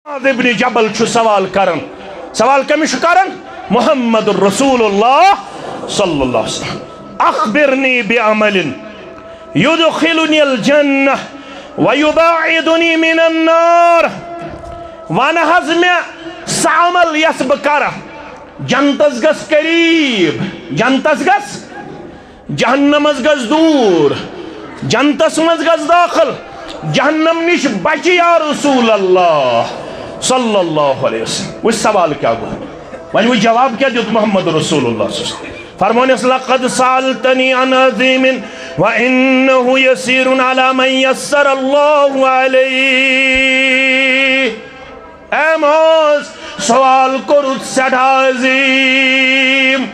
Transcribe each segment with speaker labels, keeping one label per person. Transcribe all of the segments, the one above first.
Speaker 1: ابن جبل چھو سوال کرن سوال کمش کرن محمد رسول اللہ صلی اللہ علیہ وسلم اخبرنی بعمل يدخلني الجنة ويباعدني من النار وانا حزم سعمل يسبكر جنتس گس قریب جنتس گس جہنمس گس دور جنتس مز گس داخل جہنم نش بچی یا رسول اللہ صلی اللہ علیہ وسلم وہ سوال کیا گو وہ جواب کیا دیت محمد رسول اللہ صلی اللہ علیہ وسلم فرمانے لقد سألتنی عن عظیم وإنه يسير على من يسر الله عليه اے موز سوال کرت سٹھا عظیم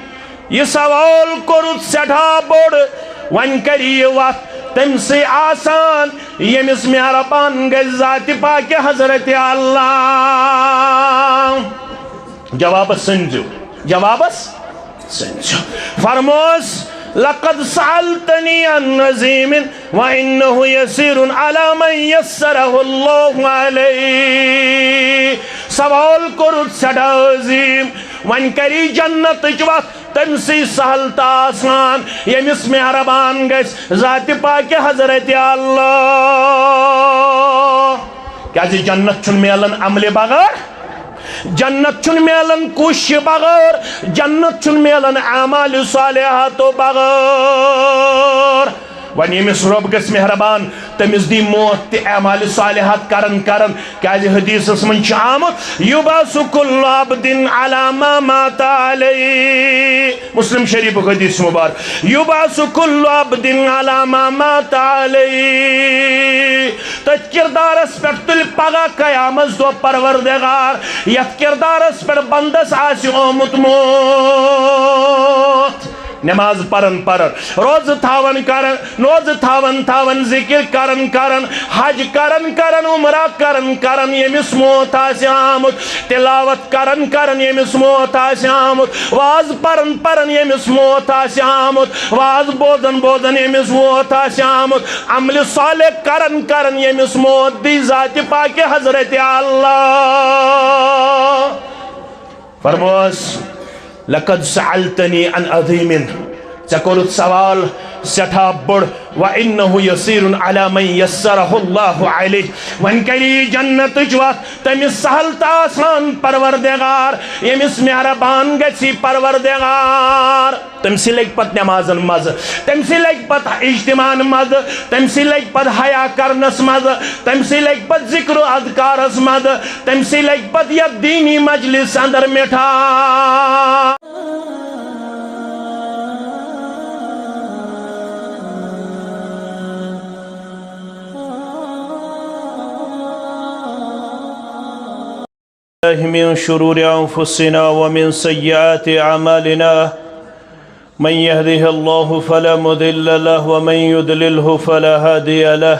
Speaker 1: یہ سوال کرت سٹھا بڑ ون کری وقت تم سے آسان یمس مہربان گئی ذات پاک حضرت اللہ جوابس سنجو فرموس لقد سألتني عن عظيم وإنه يسير على من يسره الله عليه سوال کرت سٹھا عظیم ون کری جنت وقت تم سی سہل آسان یمس مہربان گس ذات پاک حضرت اللہ کیا جنت چھن میلن عمل بغیر جنت چھن میلن کوشش بغیر جنت چھن میلن اعمال صالحات بغیر ون یمس رب گس مہربان تمس دی موت تی اعمال صالحات کرن کیا حدیث من آمت یبعث کل عبد علی ما مات علی مسلم شریف حدیث مبارک یبعث کل عبد علی ما مات علی تت کردارس پر تل پگا قیامت دو پروردگار یت کردارس پر بندس آسی آمت موت نماز پرن روز تھاون تھاون ذکر کرن حج کرن عمرہ کرن یمس موت آسی آمت تلاوت کرن یمس موت آسی آمت واز پرن یمس موت آسی آمت واز بوزن یمس موت آسی آمت عمل صالح کرن یمس موت دی ذات پاک حضرت اللہ فرموس لقد سألتنی عن عظیم سکورت سوال سٹھا بڑ وَإِنَّهُ يَسِيرٌ عَلَى مَنْ يَسَّرَهُ اللَّهُ عَلَيْهِ وَن کری جنت جوات تمس سہل آسان پروردگار یمس مہربان گسی پروردگار تم سی لگ پت نمازن مز تم سی لگ پت اجتماع مز تم سی لگ پت حیا کرنس مز تم سی لگ پت ذکر و اذکارس مز تم سی لگ پت یا دینی مجلس اندر مٹھا من شرور أنفسنا ومن سيئات أعمالنا من يهده الله فلا مضل له ومن يضلله فلا هادي له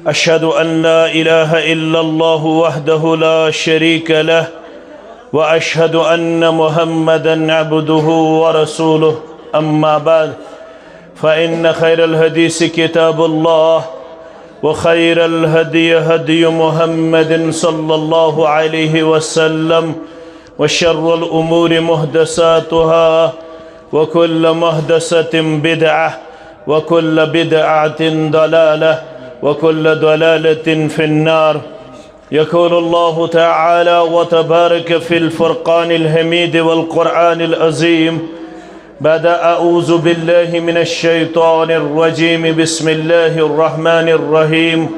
Speaker 1: أشهد أن لا إله إلا الله وحده لا شريك له وأشهد أن محمدا عبده ورسوله أما بعد فإن خير الحديث كتاب الله وخير الهدي هدي محمد صلى الله عليه وسلم وشر الأمور محدثاتها وكل محدثة بدعة وكل بدعة ضلالة وكل ضلالة في النار يقول الله تعالى وتبارك في الفرقان الحميد والقرآن العظيم بعد أعوذ بالله من الشيطان الرجيم بسم الله الرحمن الرحيم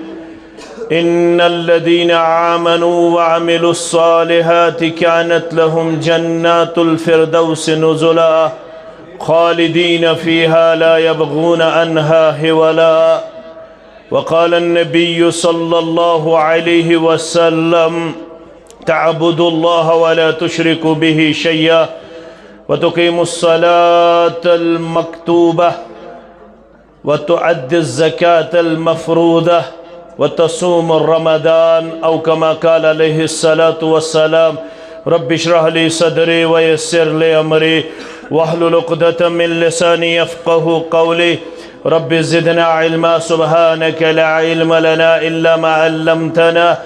Speaker 1: إن الذين آمنوا وعملوا الصالحات كانت لهم جنات الفردوس نزلا خالدين فيها لا يبغون عنها حولا وقال النبي صلى الله عليه وسلم تعبدوا الله ولا تشركوا به شيئا وتقيم الصلاة المكتوبة وتؤدي الزكاة المفروضة وتصوم رمضان أو كما قال عليه الصلاة والسلام رب اشرح لي صدري ويسر لي أمري واحلل عقدة من لساني يفقه قولي رب زدنا علما سبحانك لا علم لنا إلا ما علمتنا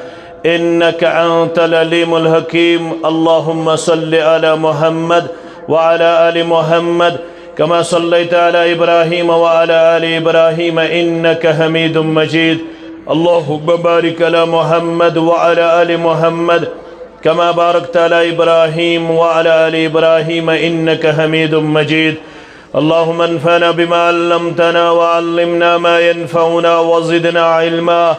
Speaker 1: إنك أنت العليم الحكيم. اللهم صل على محمد وعلى آل محمد كما صليت على إبراهيم وعلى آل إبراهيم إنك حميد مجيد. اللهم بارك على محمد وعلى آل محمد كما باركت على إبراهيم وعلى آل إبراهيم إنك حميد مجيد. اللهم انفعنا بما علمتنا وعلمنا ما ينفعنا وزدنا علما.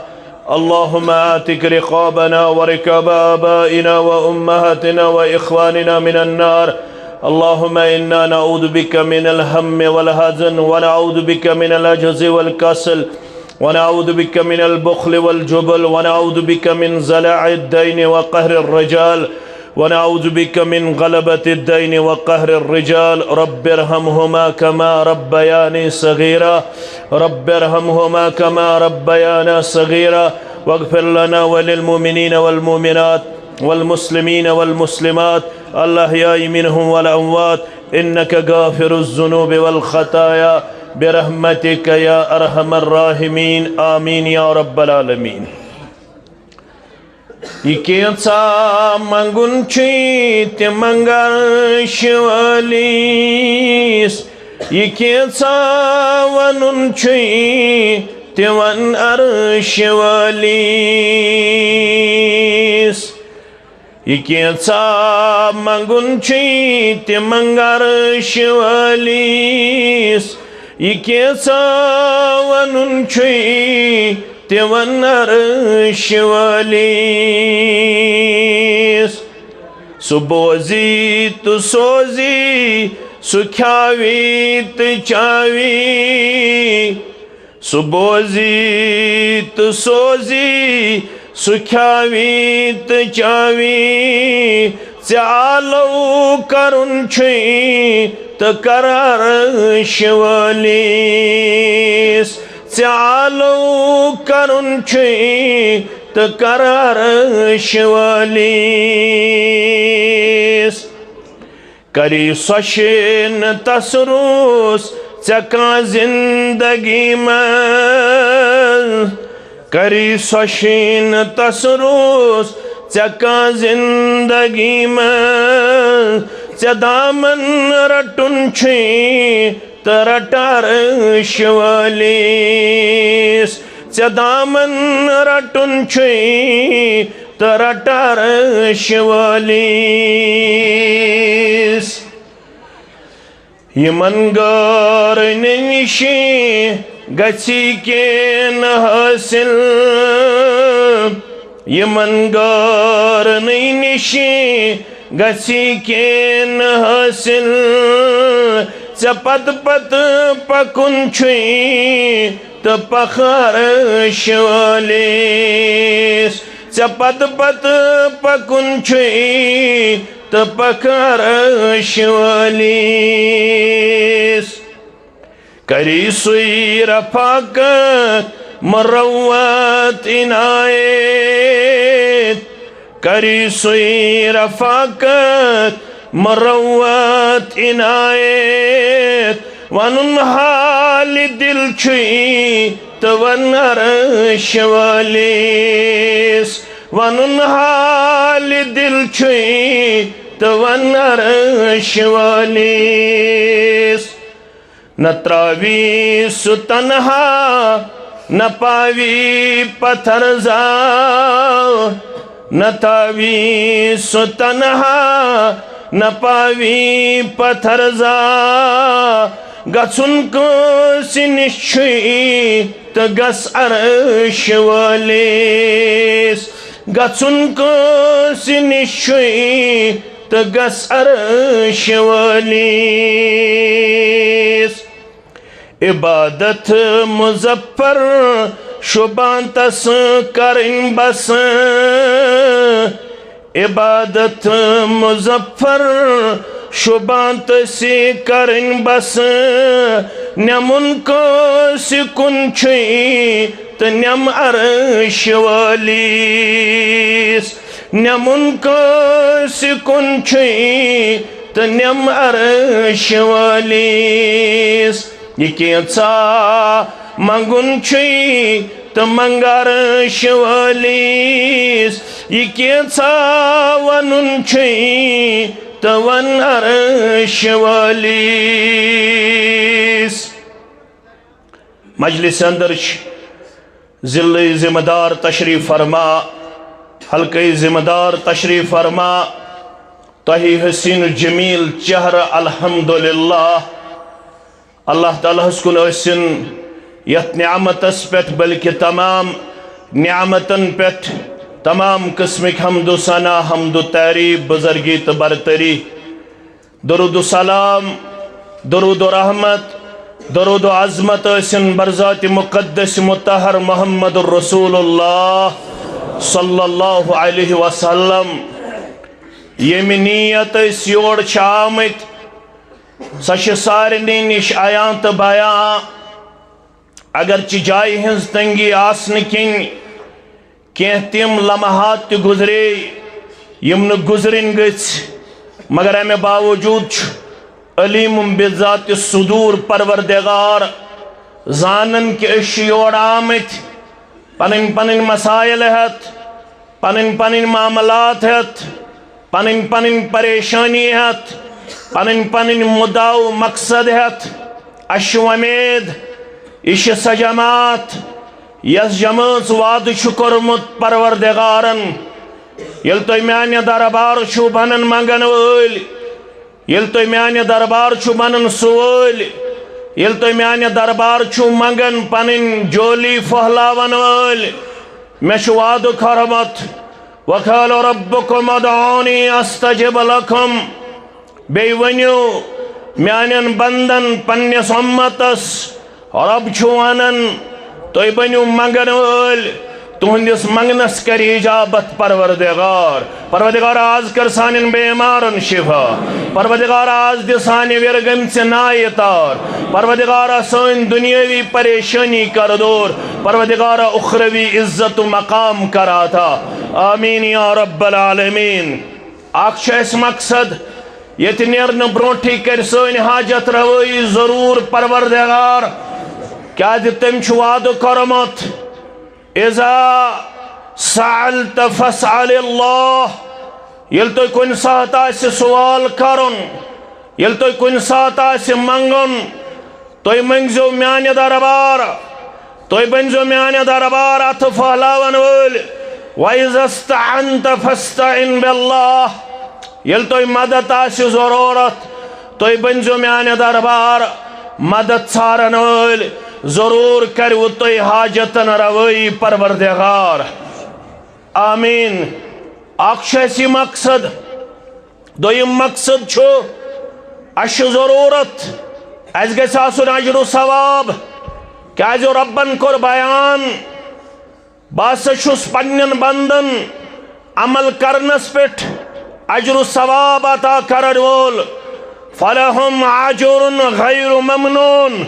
Speaker 1: اللهم آتك رقابنا ورقاب آبائنا وأمهاتنا وإخواننا من النار. اللهم إنا نعوذ بك من الهم والحزن، ونعوذ بك من العجز والكسل، ونعوذ بك من البخل والجبل، ونعوذ بك من زلاع الدين وقهر الرجال، ونعوذ بك من غلبة الدين وقهر الرجال. رب ارحمهما كما ربياني صغيرا، رب ارحمهما كما ربيانا صغيرا. واغفر لنا وللمؤمنين والمؤمنات والمسلمين والمسلمات الأحياء منهم والأموات إنك غافر الذنوب والخطايا برحمتك يا أرحم الراحمين. آمين يا رب العالمين. يكيتسا منغن چيت منغر شواليس، يكيتسا ونن چيت ون أرشواليس. يكيتسا منغن چيت منغر شواليس، يكيتسا ونن چيت ون أرشواليس. سبوزي تسوزي سكاوي تچاوي، سبوزي تسوزي سكاوي تچاوي. ژالو کرن چھ تقرار شواليس، ژالو کرن چھ تقرار شواليس. کری سوشن تسروس ژکا زندگی من، کری سوشن تسروس ژکا زندگی من. ژے دامن رٹن چھ ترٹار شواليس، ژے دامن رٹن چھ ترٹار شواليس. یمن غارن نشی گژھی کین حاصل، یمن غارن نشی گژھی کین حاصل. ژے پت پت پکن چھ تو پخار شواليس، ژے پت پت پکن چھ تو پخار شواليس. کری سوی رفاقت مروت عنایت، کری سوی رفاقت مروت عنایت. ونن حال دل چھ تو ون أرشواليس، ونن حال دل چھ تو ون أرشواليس. نہ تراوی سو تنہا نہ پاوی پتھر زا، نہ تاوی سو تنہا نہ پاوی پتھر زا. گژھن کٲنٛسہِ نِش چھُے تہٕ گژھ أرشواليس، گژھن کٲنٛسہِ نِش چھُے تہٕ گژھ أرشواليس. عبادت مظفر شبانتس کرن بس، عبادت مظفر شبانتس کرن بس. نمن کٲنٛسہِ کُن چھُے تہٕ نم أرشواليس، نمن کٲنٛسہِ کُن چھُے تہٕ نم أرشواليس. یہ کینژھا منگُن چھُے تو منگر شوالیس یہ کیسا ونن چھئی تو ون عرش والیس مجلس اندر ضلع ذمہ دار تشریف فرما حلقہ ذمہ دار تشریف فرما تہی حسین جمیل چہرہ الحمدللہ اللہ تعالیٰ کن ٲسِن یت نعمتس پٮ۪ٹھ بلکہ تمام نعمتن پٮ۪ٹھ تمام قسمک حمد و ثنا حمد و تعریف بزرگی تو برتری درود و سلام درود و رحمت درود و عظمت ٲسِن برذات مقدس مطہر محمد الرسول اللہ صلی اللہ علیہ وسلم ییٚمہِ نیت أسۍ یور چھِ آمٕتۍ سۄ چھِ سارنٕے نِش عیاں تہٕ بیاں اگرچہ جایہِ ہٕنٛز تنگی آسنہٕ کِنۍ کینٛہہ تِم لمحات تہِ گُزرے یِم نہٕ گُزرٕنۍ گٔژھۍ مگر اَمہِ باوجوٗد چھُ علیٖم بذات صدوٗر پروردگار زانن کہ أسۍ چھِ یور آمٕتۍ پنٕنۍ پنٕنۍ مسائل ہٮ۪تھ پنٕنۍ پنٕنۍ معاملات ہٮ۪تھ پنٕنۍ پنٕنۍ پریشانی ہٮ۪تھ پنٕنۍ پنٕنۍ مُدا و مقصد ہٮ۪تھ اَسہِ چھِ وۄمید یہِ چھِ سۄ جماعت یۄس جمٲژ وعدٕ چھُ کوٚرمُت پروردگارن ییٚلہِ تُہۍ میانہِ دربار چھُو بنن منگن وٲلۍ ییٚلہِ تُہۍ میانہِ دربار چھُو بنن سُہ وٲلۍ ییٚلہِ تُہۍ میانہِ دربار چھُو منگن پنٕنۍ جولی پھٔہلاون وٲلۍ مےٚ چھُ وعدٕ کوٚرمُت وقال ربكم ادعوني استجب لكم بیٚیہِ ؤنِو میانٮ۪ن بندن پننِس اُمتس رب چھُ ونان تُہۍ بٔنِو منگن وٲلۍ تُہنٛدِس منگنس کر اجابت پروردگار آز کر سانٮ۪ن بیمارن شفا پروردگار آز دِ سانہِ وِرگٔمژِ نایہِ تار پروردگارا سٲنۍ دُنیٲوی پریشانی کر دور پروردگارا اخروی عزت و مقام کر عطا آمین یا رب العالمین اکھ چھُ اَسہِ مقصد ییٚتہِ نیرنہٕ برونٛٹھٕے کر سٲنۍ حاجت روٲیی ضروٗر پروردگار کیازِ تٔمۍ چھُ وعدٕ کوٚرمُت اذا سألت فاسأل اللہ ییٚلہِ تۄہہِ کُنہِ ساتہٕ آسہِ سوال کرُن ییٚلہِ تۄہہِ کُنہِ ساتہٕ آسہِ منگُن تُہۍ منگزیو میانہِ دربار تُہۍ بٔنزیو میانہِ دربار اَتھٕ پھٔہلاون وٲلۍ وَإِذَا اسْتَعَنْتَ فَاسْتَعِنْ بِاللَّهِ ییٚلہِ تۄہہِ مدد آسہِ ضروٗرت تُہۍ بٔنزیو میانہِ دربار مدد ژھارن وٲلۍ ضروٗر کروٕ تُہۍ حاجتن روٲیی پروردگار آمیٖن اکھ چھُ اَسہِ یہِ مقصد دوٚیِم مقصد چھُ اَسہِ چھُ ضروٗرت اَسہِ گژھِ آسُن اجر و ثواب کیازِ ربن کوٚر بیان بہٕ ہسا چھُس پننٮ۪ن بندن عمل کرنس پٮ۪ٹھ اجر و ثواب عطا کرن وول فلہم اجر غیر ممنون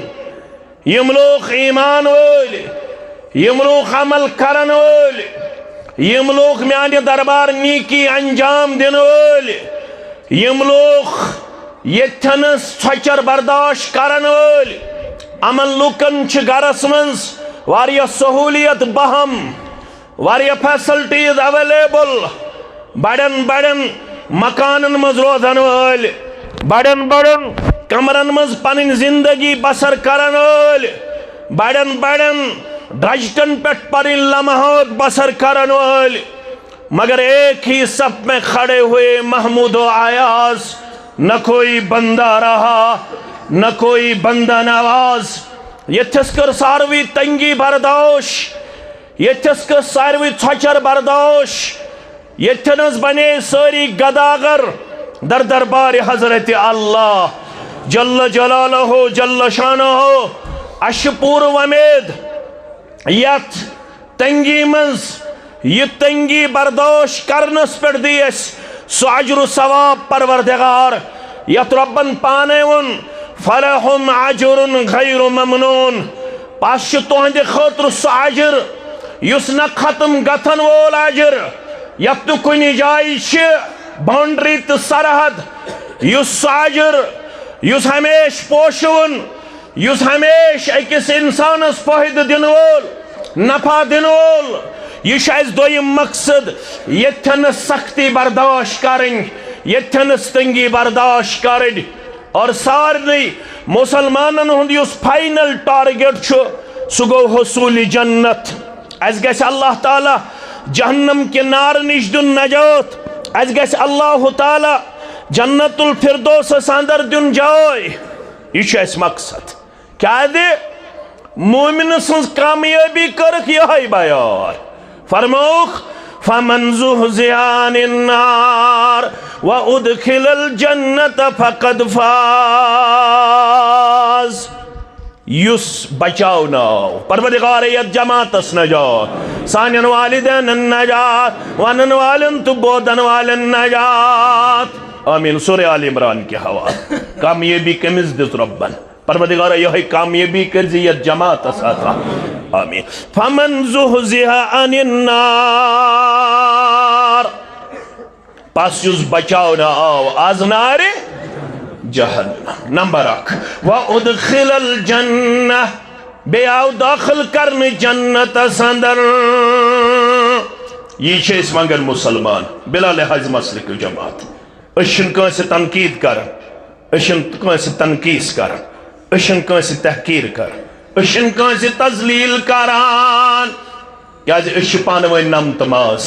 Speaker 1: یِم لوٗکھ ایٖمان وٲلۍ یِم لوٗکھ عمل کرن وٲلۍ یِم لوٗکھ میانہِ دربار نیٖکی انجام دِنہٕ وٲلۍ یِم لوٗکھ ییٚتھٮ۪نس ژھۄچر برداشت کرن وٲلۍ یِمن لُکن چھِ گرس منٛز واریاہ سہوٗلیت بہم واریاہ فیسلٹیٖز ایویلیبل بڑٮ۪ن بڑٮ۪ن مکانن منٛز روزن وٲلۍ بڑٮ۪ن بڑٮ۪ن کمرن منٛز پنٕنۍ زندگی بسر کرن وٲلۍ بڑٮ۪ن بڑٮ۪ن ڈرجٹن پٮ۪ٹھ پنٕنۍ لمحات بسر کرن وٲلۍ مگر ایک ہی صف میں کھڑے ہوئے محمود و ایاز نہ کوئی بندہ رہا نہ کوئی بندہ نواز یتھس کر ساروی تنگی بردوش یتھس کر ساروی ژھۄچر بردوش یتھنس بنے ساری گداگر در دربار حضرت اللہ جل جلالہ جل شانہ اَسہِ پوٗرٕ وۄمید یتھ تنگی منٛز یہ تنگی برداشت کرنس پٮ۪ٹھ دی اَسہِ سُہ اجر و ثواب پروردگار یتھ ربن پانے ووٚن فلہم اجر غیر ممنون پس چھُ تُہنٛدِ خٲطرٕ سُہ اجر یُس نہ ختم گژھن وول اجر یتھ نہٕ کُنہِ جایہِ چھِ باونڈری تہٕ سرحد یُس سُہ اجر یُس ہمیشہ پوشوُن یُس ہمیشہ أکِس اِنسانس فٲیدٕ دِنہٕ وول نفع دنول یہ شاید دویم مقصد یتھن سختی برداشت کریں یتھن تنگی برداشت کریں اور سارنی مسلمانن ہند یس فائنل ٹارگیٹ چھو سو گو حصول جنت اس گژھِ اللہ تعالی جہنم کے نار نش دن نجات اس گژھِ اللہ تعالی جنت الفردوس اندر دن جائے یہ چھُ اس مقصد کیا دے مومن سنز کامیابی کرک یہ بیان فرموک فمن زحزح عن النار وادخل الجنة فقد فاز یس بچاوناو پروردگار یت جماعتس نجات سانین والدین النجات وانن والن تو بودن والن نجات آمین سورہ آل عمران کے حوالہ کامیابی کمز دت ربن پروردگار یہ کامیابی کرزی یت جماعتس عطا آمین فمن زحزح عن النار پس یس بچاونا آو از نار جہنم نمبر 1 وَأُدْخِلَ الْجَنَّةِ بیاو داخل کرن جنت اندر یہ چھے اس منگر مسلمان بلا لحاظ مسلک جماعت اشن کون سے تنقید کرن اشن کون سے تنقیس کرن اشن کون سے تحقیر کرن اشن کون سے تذلیل کران کیا جی اش پانوائن نم تماز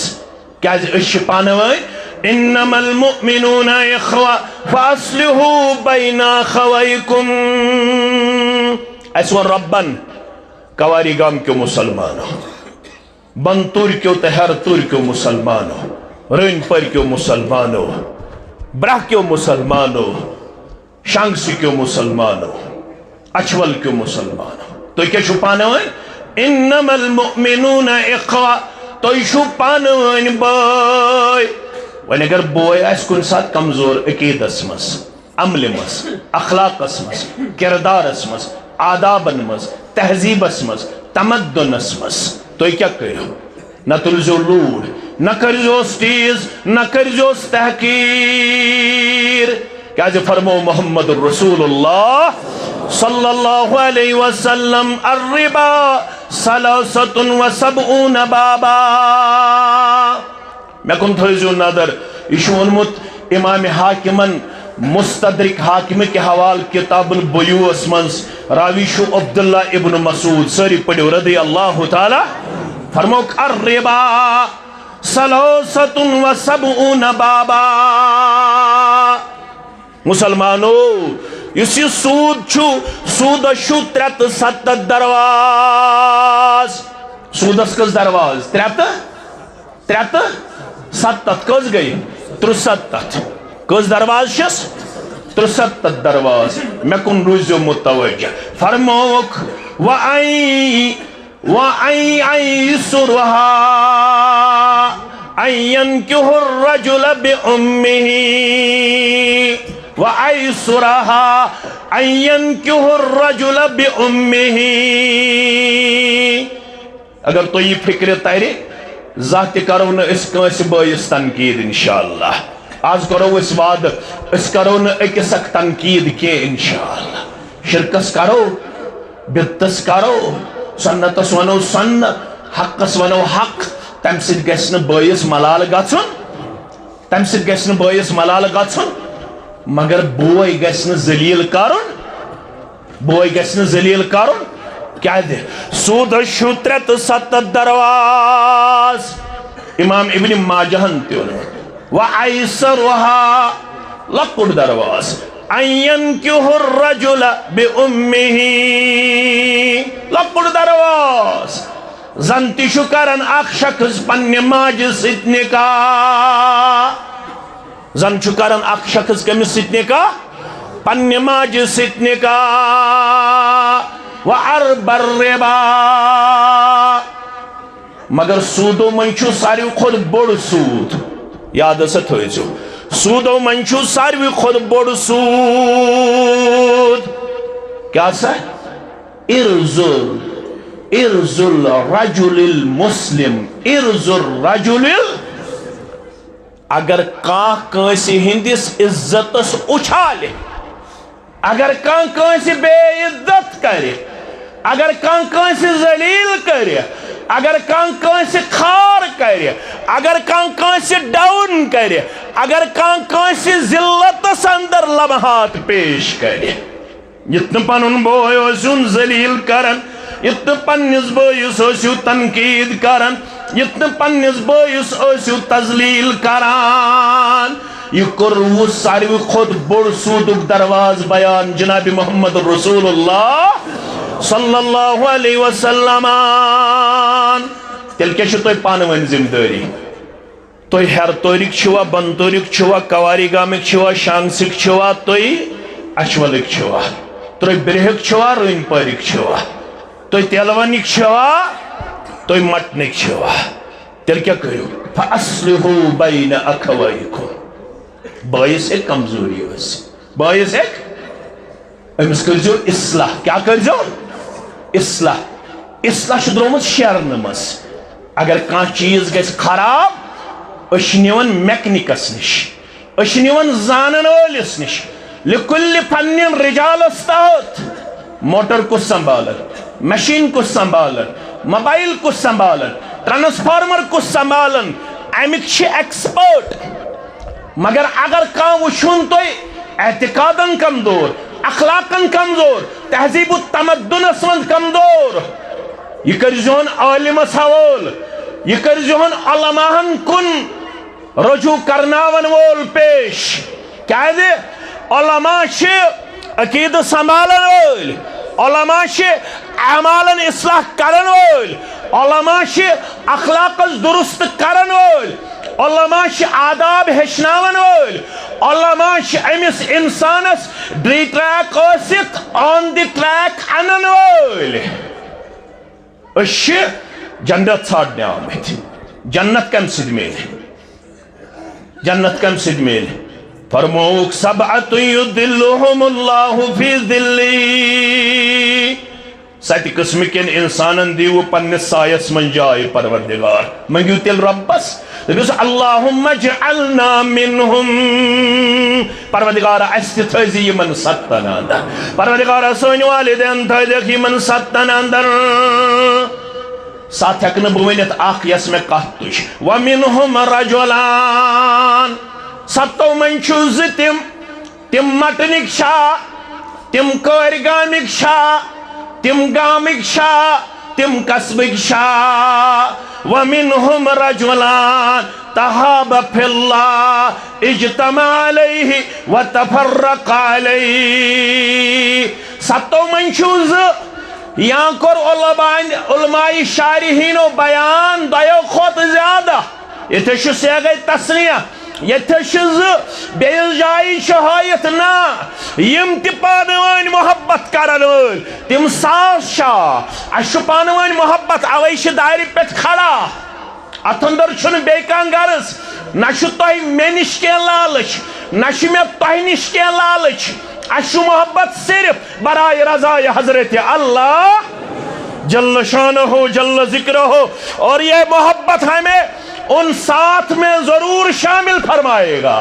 Speaker 1: کیا جی اش پانوائن انما المؤمنون اخوة فاصلحوا بین اخویکم ایسوان ربن کواری گام کیوں مسلمانو بنتور کیوں تہر تور کیوں مسلمانو رین پر کیوں مسلمانو براہ کیوں مسلمانو شانگسی کیوں مسلمانو اچھول کیوں مسلمانو تو کیا چھپانا ہوئے انما المؤمنون اخوة تو چھپانا بائی ولی اگر بوئے ایس کن ساتھ کمزور عقید اسمس عمل مس اخلاق اسمس کردار اسمس آداب اسمس تہذیب اسمس تمدن اسمس تو کیا کرو نہ تلزو لوڑ نہ کرزو سٹیز نہ کرزو تحقیر کیا جو فرمو محمد الرسول اللہ صلی اللہ علیہ وسلم الربا 73 بابا میں کن تھوزیو نظر اشون مت امام حاکمن مستدرک حاکم کے حوال کتاب البیوع اسمنس راوی شو عبداللہ ابن مسعود سری پڑھو رضی اللہ تعالی فرموک الربا 73 بابا مسلمانو یسی سود چھو سود شو 37 درواز سود اس کس درواز 37 کس گئی 73 کس درواز شس 73 درواز میں کن روزیو متوجہ فرموک وَأَيْ سُرُهَا أَن يَنْكِحُ الرَّجُلَ بِأُمِّهِ وَأَيْ سُرُهَا أَن يَنْكِحُ الرَّجُلَ بِأُمِّهِ اگر تو یہ فکر تیرے ذاتی کرو نا اس کنس بائیس تنقید انشاءاللہ آج کرو اس وعد اس کرو نا ایک سک تنقید کے انشاءاللہ شرکس کرو بدتس کرو سنتس ونو سنت حقس ونو حق تم سید گسن بائیس ملال گھن تم سید گسن بائیس ملال گھن مگر بوئی گسن ذلیل کرن بوئی گسن ذلیل کرن کیا دے سود شو 73 درواز امام ابن ماجہن تیون وَعَيْسَرُهَا لَقُڑ درواز أَن يَنْكِحُ الرَّجُلَ بِأُمِّهِ لَقُڑ درواز زنتی شکرن اخ شخص پنی ماج ست نکاح زن شکرن اخ شخص کمی ست نکاح پنی ماج ست نکاح وَعَرْبَ الرِّبَا مگر سودو منچو ساری خود بڑ سود یاد ست ہوئی جو سودو منچو ساری خود بڑ سود کیا سا ارز الرجل المسلم ارز الرجل اگر کان کانسی ہندس عزتس اچھالے اگر کان کانسی بے عزت کرے اگر کان کانسی ذلیل کرے اگر کانس خار کرے اگر کانس ڈاؤن کرے اگر کانس ذلتس اندر لمحات پیش کرے یتن پنن بوے اوسون ذلیل کرن یتن پنس بٲیس ٲسِو تنقید کرن یتن پنس بٲیس ٲسِو تذلیل کران یہ کوٚروٕ ساروی کھۄتہٕ بوٚڑ سوٗدُک درواز بیان جناب محمد رسول اللہ صلی اللہ علیہ وسلم تیل کیا چھو توی پانوین ذمہ داری توی ہر توریک چھوا بن توریک چھوا کواری گامک چھوا شانگسک چھوا توی اچولک چھوا توی برہک چھوا روین پاریک چھوا توی تیلوانک چھوا توی مٹنک چھوا تیل کیا کریو فَأَصْلِحُوا بَيْنَ أَخَوَيْكُمْ باعث ایک کمزوری ہے باعث ایک امس کرزو اصلاح کیا کرزو اصلاح اصلاح شدرومت شیرنمس اگر کان چیز گیس خراب اشنیون میکنکس نش اشنیون زانن والس نش لکل فنن رجال استاہت موٹر کو سنبھالن مشین کو سنبھالن موبائل کو سنبھالن ٹرانسفارمر کو سنبھالن امک چھ ایکسپرٹ مگر اگر کان وچھن تو اعتقادن کمزور اخلاقن کمزور تہذیب و تمدن اسمن کمزور یہ کرزون عالمس حوال یہ کرزون علماءن کن رجوع کرناون وول پیش کیا ہے علماء چھ عقید سنبھالن وول علماء چھ اعمالن اصلاح کرن وول علماء چھ اخلاق درست کرن وول علماء چھ آداب ہشناون وول علماء چھ امس انسانس ڈی ٹریک ٲسِتھ آن دی ٹریک انن وول أسۍ چھِ جنت ژھانڈنہِ آمٕتۍ جنت کمہِ سۭتۍ میلہِ جنت کمہِ سۭتۍ میلہِ فرمووُکھ سبعۃ یُظِلُّہُمُ اللّٰہُ فی ظِلِّهِ سَتہِ قٕسمٕکٮ۪ن اِنسانن دیٖوٕ پننِس سایس منٛز جاے پروردگار منگِو تیٚلہِ رۄبس دٔپِوس اللہُمَّ اجعلنا منہم پروردگار اَسہِ تہِ تھٲیزِ یِمن ستن اندر پروردگار سٲنۍ والدین تھٲیدکھ یِمن ستن اندر ساتھ ہٮ۪کہٕ نہٕ بہٕ ؤنِتھ اکھ یۄس مےٚ کتھ تُج ومنہم رجلان ستو منٛز چھُ زٕ تِم مٹنٕکۍ چھا تِم کٲرۍ گامٕکۍ چھا تِم گامٕکۍ چھا تِم قصبٕکۍ چھا ومنہم رجلان تحاب فی اللہ اجتمع علیہ وتفرق علیہ ستو منٛز چھُ زٕ یا کوٚر علماء شارحینو بیان دۄیو کھۄتہٕ زیادہ ییٚتہِ چھُ سیغے تصریح ییٚتہِ چھِ زٕ بیٚیِس جایہِ چھُ ہٲیِتھ نا یِم تہِ پانہٕ ؤنۍ محبت کرن وٲلۍ تِم ساس چھا اَسہِ چھُ پانہٕ ؤنۍ محبت اوے چھِ دارِ پٮ۪ٹھ کھڑا اتھ اندر چھُنہٕ بیٚیہِ کانٛہہ غرض نہ چھُ تۄہہِ مےٚ نِش کینٛہہ لالٕچ نہ چھُ مےٚ تۄہہِ نِش کینٛہہ لالٕچ اَسہِ چھُ محبت صرف برائے رضائے حضرت اللہ جل شانہ جل ذکرہ اور یہ محبت ہمیں ان ساتھ میں ضرور شامل فرمائے گا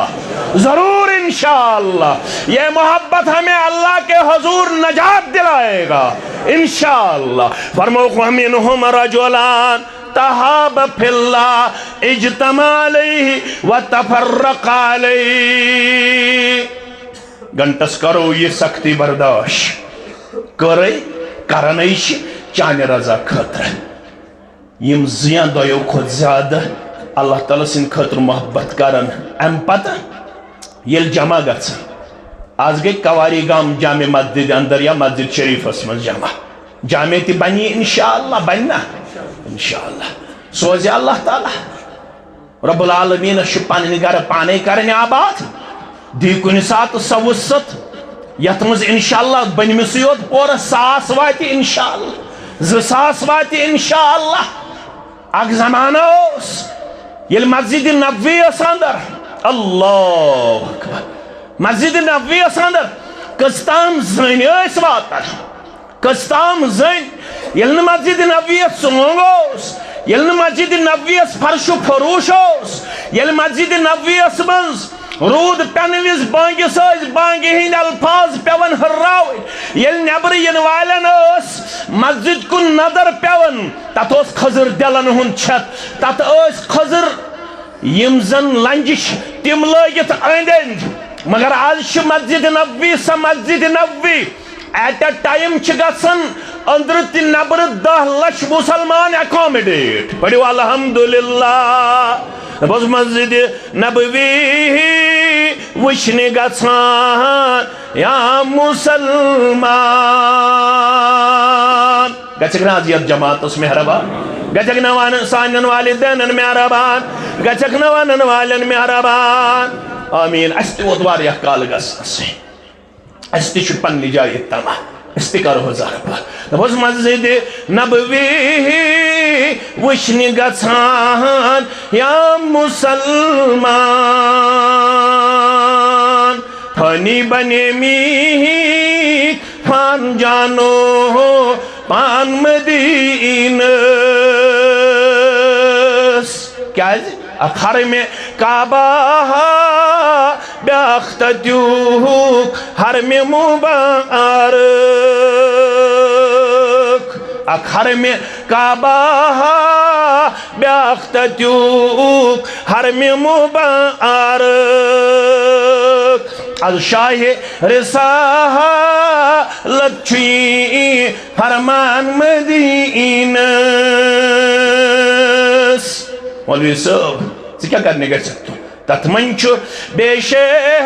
Speaker 1: ضرور انشاءاللہ یہ محبت ہمیں اللہ کے حضور نجات دلائے گا انشاءاللہ فرموک ومنہم رجلان تحاب فی اللہ اجتمع علیہ وتفرق علیہ گھنٹس کرو یہ سختی برداشت کرنیش چانے رضا خطر یم زیان دویو خود زیادہ اللہ تعالیٰ سن خطر محبت کرن ام پتہ یل جمع گژھن آز گئی کواری گام جامع مسجد اندر یا مسجد شریف اسمن جامع تی بنی انشاءاللہ بننا انشاءاللہ سوزی اللہ تعالیٰ رب العالمین شپان نگر پانے کرنے آباد دی کنی سات سوست یتمز انشاءاللہ بنی مسیوت پورا ساس واتی انشاءاللہ زساس واتی انشاءاللہ اک زمانہ اس یل مسجد نبوی اس اندر اللہ اکبر مسجد نبوی اس اندر کستام زن اس واتر کستام زن یل مسجد نبوی اس سنگوس یل مسجد نبوی اس فرش و فروش اس یل مسجد نبوی اس منز رود پین وز بانگہ سز بانگہ ہند الفاظ پیون ہراو یل نبر ین والن مسجد کن نظر پیون تت خضر دلن ہند چھت تت خضر یم زن لنجش تم لگت اند اند مگر آج مسجد نبوی سا Masjid Nabawi at a time گھن اندر تہ نبر 10 لچھ مسلمان اکامڈیٹ پڑھو الحمدللہ بس مسجد نبوی وچھنے گھان یا مسلمان گھک نازیت جماعت اس مہربان گھک نوان سانن والدین مہربان گھک نوان والن مہربان آمین اس تہ ووت واریاہ کال گژھنس اس تہ چھ پننہِ جایہِ تما اس تہ کرو ضرب دپوس مسجد نبوی وچھنہِ گژھان یا مسلمان پھنی بنیمی پھان جانو پان مدینس کیا حرم کعبہ بیاکھ تتیوک حرم مبارک حرم کعبہ بیاکھ تتیوک حرم مبارک از شاہ رسالت چھی فرمان مدینس مولوی صاحب ژٕ کیٛاہ کرنہِ گژھکھ تو تتھ منٛز چھُ بے شیخ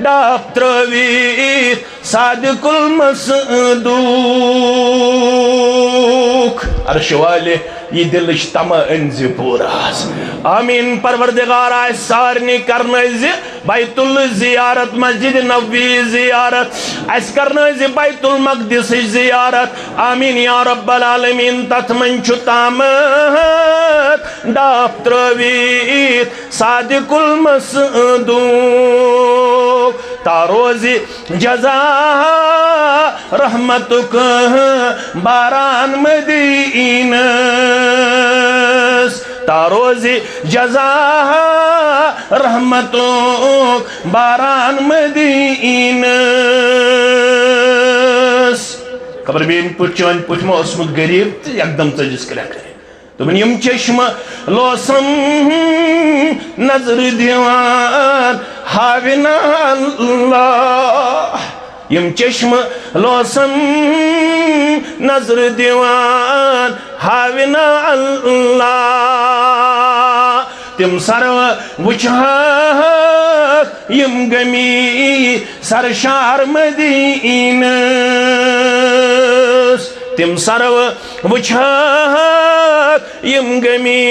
Speaker 1: ڈاپ ترٲوِتھ صادق المصدوق عرش والے یہ دلش تمہ انزِ پوراس آمین پروردگار آئے سارنی کرنائز بیت الزیارت مسجد نبوی زیارت اس کرنائز بیت المقدس زیارت آمین یا رب العالمین تت من چھُ تامت ڈاپ ترٲوِتھ صادق المصدوق تاروزی جزا رحمتک باران مدینس تاروزی جزا رحمتک باران مدینس خبر بین پچھوان پچھما اسمت غریب تی اکدم تجس کرا کرے تمہیں یم چشم لوسم نظر دیوان حاونا اللہ یم چشم لوسم نظر دیوان حاونا اللہ تم سرو وچھاک یم گمی سرشار مدینس تم سرو وچھاک یم گمی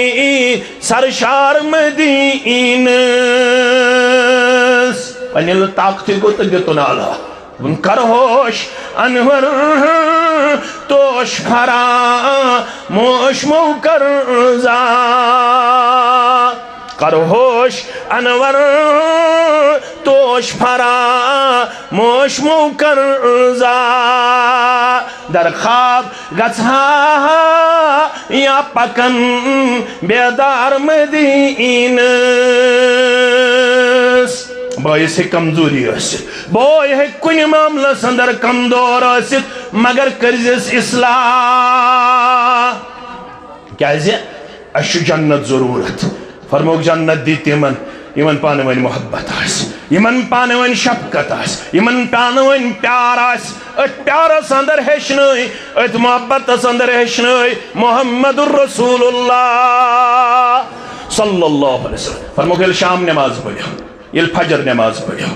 Speaker 1: سرشار مدینس پنیل طاقتی کو تگتو نالا ان کرہوش انور توش پھرا موش مو کرزا کرہوش انور توش پھرا موش مو کرزا در خواب گژھا یا پکن بیدار مدینس باعث کمزوری ٲسِتھ بوے ہیٚکہِ کُنہِ معاملس اندر کمزور ٲسِتھ مگر کٔرزِس اصلاح کیازِ اَسہِ چھُ جنت ضروٗرت فرموک جنت دی تِمن یمن پانہٕ ؤنۍ محبت آسہِ یمن پانہٕ ؤنۍ شفقت آسہِ یمن پانہٕ ؤنۍ پیار آسہِ أتھۍ پیارس اندر ہیٚچھنٲے أتھۍ محبتس اندر ہیٚچھنٲے محمد الرسول اللہ صلی اللہ علیہ وسلم فرموک ییٚلہِ شام نماز پٔرِو ییٚلہِ فجر نماز پٔرِو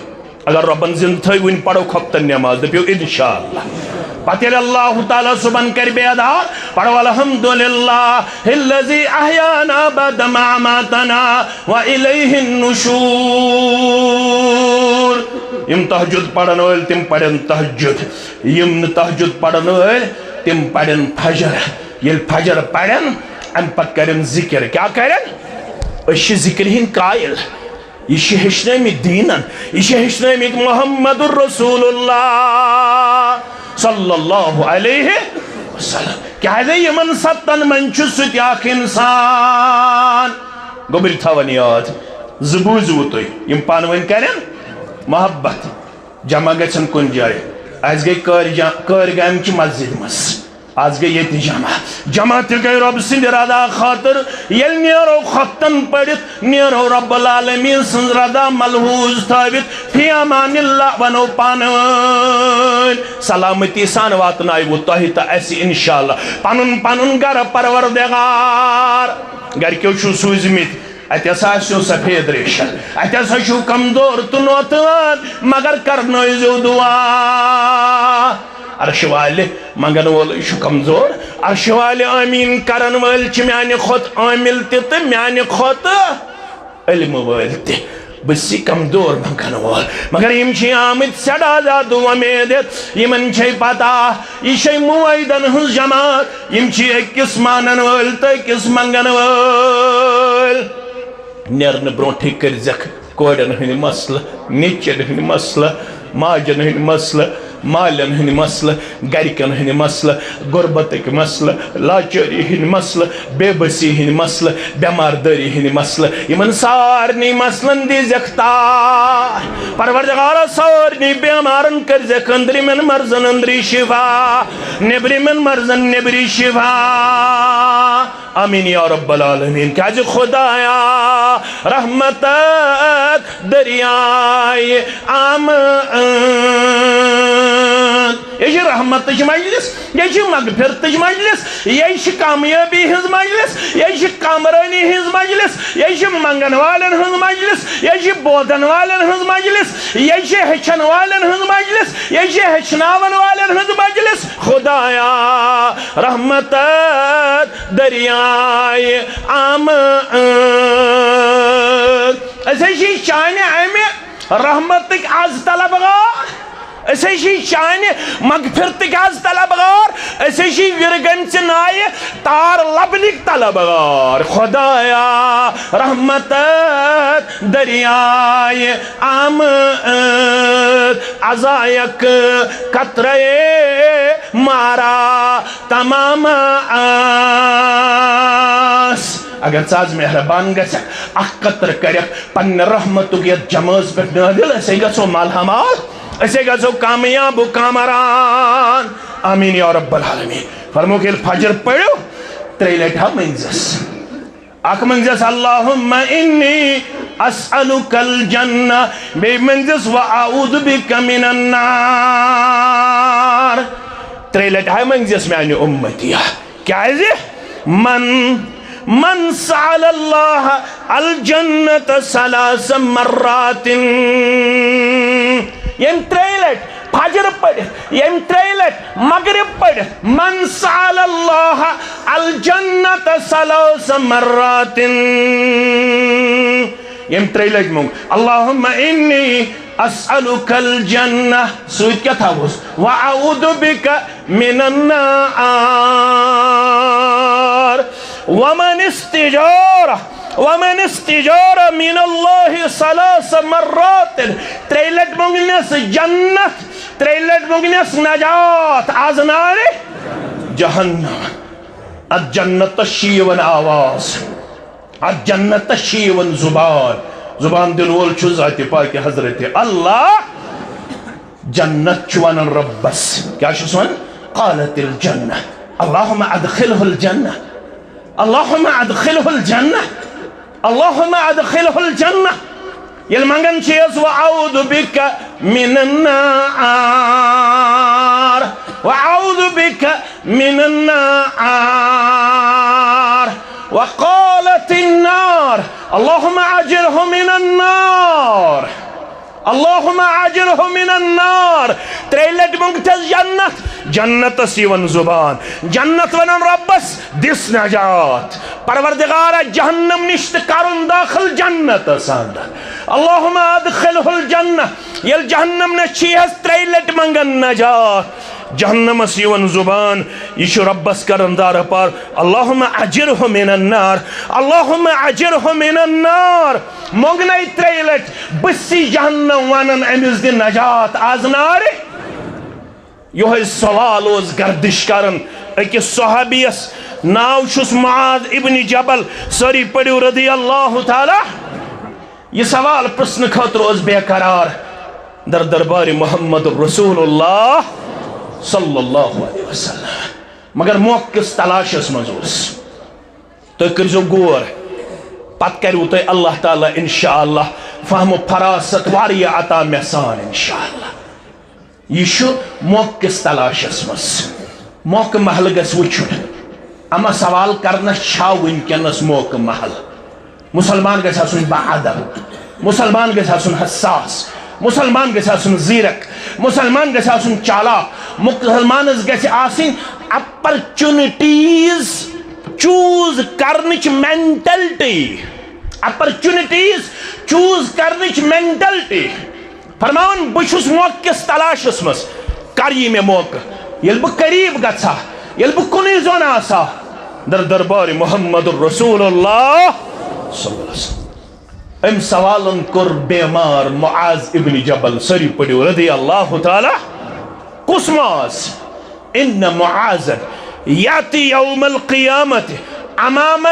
Speaker 1: اگر ربن زندٕ تھٲے وٕنۍ پرو کھۄفتن نماز دٔپِو انشاءاللہ پتہٕ ییٚلہِ اللہ تعالیٰ صُبحن کرِ بیدار پڑھو الحمدللہ الذی احیانا بعد ما اماتنا وإلیہ النشور یم تہجد پڑھن وٲلۍ تِم پڑھن تہجد یم نہٕ تہجد پڑھن وٲلۍ تِم پڑھن فجر ییٚلہِ فجر پڑھن امہِ پتہٕ کرن ذکر کیٛاہ کرن أسۍ چھِ ذکرِ ہٕنٛدۍ قایل یہ چھِ ہیٚچھنٲمٕتۍ دیٖنن یہ چھِ ہیٚچھنٲمٕتۍ محمد الرسول اللہ صلی اللہ علیہ وسلم کیازِ یمن ستن من چھُ سُہ تہِ اکھ اِنسان گوٚبرۍ تھاوان یاد زبوزو تو یم پانوین کرن محبت جمع گژھن کن جائے آج گئی کارگام کی مسجد مس آج گئی یہ جمع تہ گئی رب سند ردا خاطر یل نیرو خطن پڑت نیرو رب العالمین سند ردا ملحوظ تھاوت فی امان اللہ ونو پانوین سلامتی سان واتنائی وہ تہی تا ایسی انشاءاللہ پانن پانن گر پروردگار گر کیو چھو سوزمت اتہ آسو سفید ریشہ اتہ چھو کمزور تو نوتوان مگر کرنائزو دعا عرش والے منگن وول چھو کمزور عرش والے آمین کرن وول چھ میانی خود عامل تیت میانی خود علم وول تی بسی کمزور منگن وول مگر یم چھ آمد سڑا زادو امیدت یمن چھ پتا یہ چھ موعیدن ہز جماعت یم چھ اکس مانن وول تا اکس منگن وول نیرن برونٹھی کرزک کوڑن ہن مسئلہ نیچن ہن مسئلہ ماجن ہن مسئلہ مالن ہن مسئلہ گرکن ہن مسئلہ غربتک مسئلہ لاچاری ہن مسئلہ بے بسی ہن مسئلہ بیمارداری ہن مسئلہ یمن سارنی مسئلن دی زکتا پروردگار سارنی بیمارن کرزک اندری من مرزن اندری شفا نبری من مرزن نبری شفا آمین یا رب العالمین کہ آج خدایا رحمتک دریائے آمن یہ رحمت مجلس یہ مغفرت مجلس یہ کامیابی ہز مجلس یہ کامرانی ہز مجلس یہ منگن والن ہز مجلس یہ بودن والن ہز مجلس یہ ہچن والن ہز مجلس یہ ہچناون والن ہز مجلس خدایا رحمتک دریائے آمن ایسے شان امی رحمتک آز طلبگار ایسے شان مغفرتک آز طلبگار ایسے ورگن چنائے تار لبنک طلبگار خدایا رحمتک دریائے آمد عزائک قطرے مارا تمام آس اگر ساز مہربان گسک اخ قطر کرک پن رحمتک یت جماز پر نادل ایسے گا سو مال حمال ایسے گا سو کامیاب و کامران آمین یا رب العالمین فرمو کہ الفجر پڑھو تریلٹ ہم منزس اک منزس اللہم انی اسألک الجنہ بے منزس وعاوذ بک من النار تریلٹ ہم منزس میں آنی امتیہ کیا ہے زی من سأل اللہ الجنت ثلاث مرات یم تریلٹ فجر پڑھ یم تریلٹ مغرب پڑھ من سأل اللہ الجنت ثلاث مرات یم تریلٹ مونگ اللہم انی اسألک الجنہ سوید کیا تھا وہ وعوذ بک من النار ومن استجار من اللہ ثلاث مرات تریلٹ مونگنس جنت تریلٹ مونگنس نجات از نار جہنم الجنت شیون آواز الجنت شیون زبان دلول چھو ذات پاک حضرت اللہ جنت چوان ربس کیا شسوان قالت الجنہ اللہم ادخلہ الجنہ اللہم ادخلہ الجنہ اللہم ادخلہ الجنہ یل منگن چیز وعوذ بک من النار وعوذ بک من النار وقالت النار اللہم اجرہ من النار اللہم اجرہ من النار تریلٹ منگتز جنت جنت سیون زبان جنت ونن ربس دس نجات پروردگار جہنم نشت کرن داخل جنت ساندر اللہم ادخلہ الجنہ یل جہنم نشیحس تریلٹ منگن نجات جہنم سیون زبان یہ ربس کرن دار پار اللہم اجرہ من النار اللہم اجرہ من النار مونگنائی تریلٹ بسی جہنم ونن امیز دی نجات آز ناری یہ سوال اوز گردش کرن اکی صحابیس ناو شس معاذ ابن جبل سری پڑیو رضی اللہ تعالی یہ سوال پرسن خاطر اس بے قرار در دربار محمد رسول اللہ صلی اللہ علیہ وسلم مگر موقع کس تلاش اس مزوس تو کرزو گور پت کرو تو اللہ تعالیٰ انشاءاللہ فہم و فراست واریا عطا محسان انشاءاللہ یہ شو موقع کس تلاش اس مز موقع محل گس وچھن اما سوال کرنا چھا ونکینس موقع محل مسلمان گژھِ آسُن باادب مسلمان گژھِ آسُن حساس مسلمان گژھِ آسُن زیرک مسلمان گژھِ آسُن چالاک مسلمانس گژھِ آسٕنۍ اپرچونٹیز چوز کرنٕچ مینٹلٹی اپرچونٹیز چوز کرنٕچ مینٹلٹی فرماون بہٕ چھُس موقع کِس تلاشس منٛز کر یی مےٚ موقع ییٚلہِ بہٕ قریٖب گژھٕ ہا ییٚلہِ بہٕ کُنُے زوٚن آسہٕ ہا در دربار محمد رسول اللہ صلی اللہ علیہ وسلم ام سوالن کر بیمار معاذ ابن جبل سری پڑھو رضی اللہ تعالی کس معاذ ان معاذ یاتی یوم القیامت امام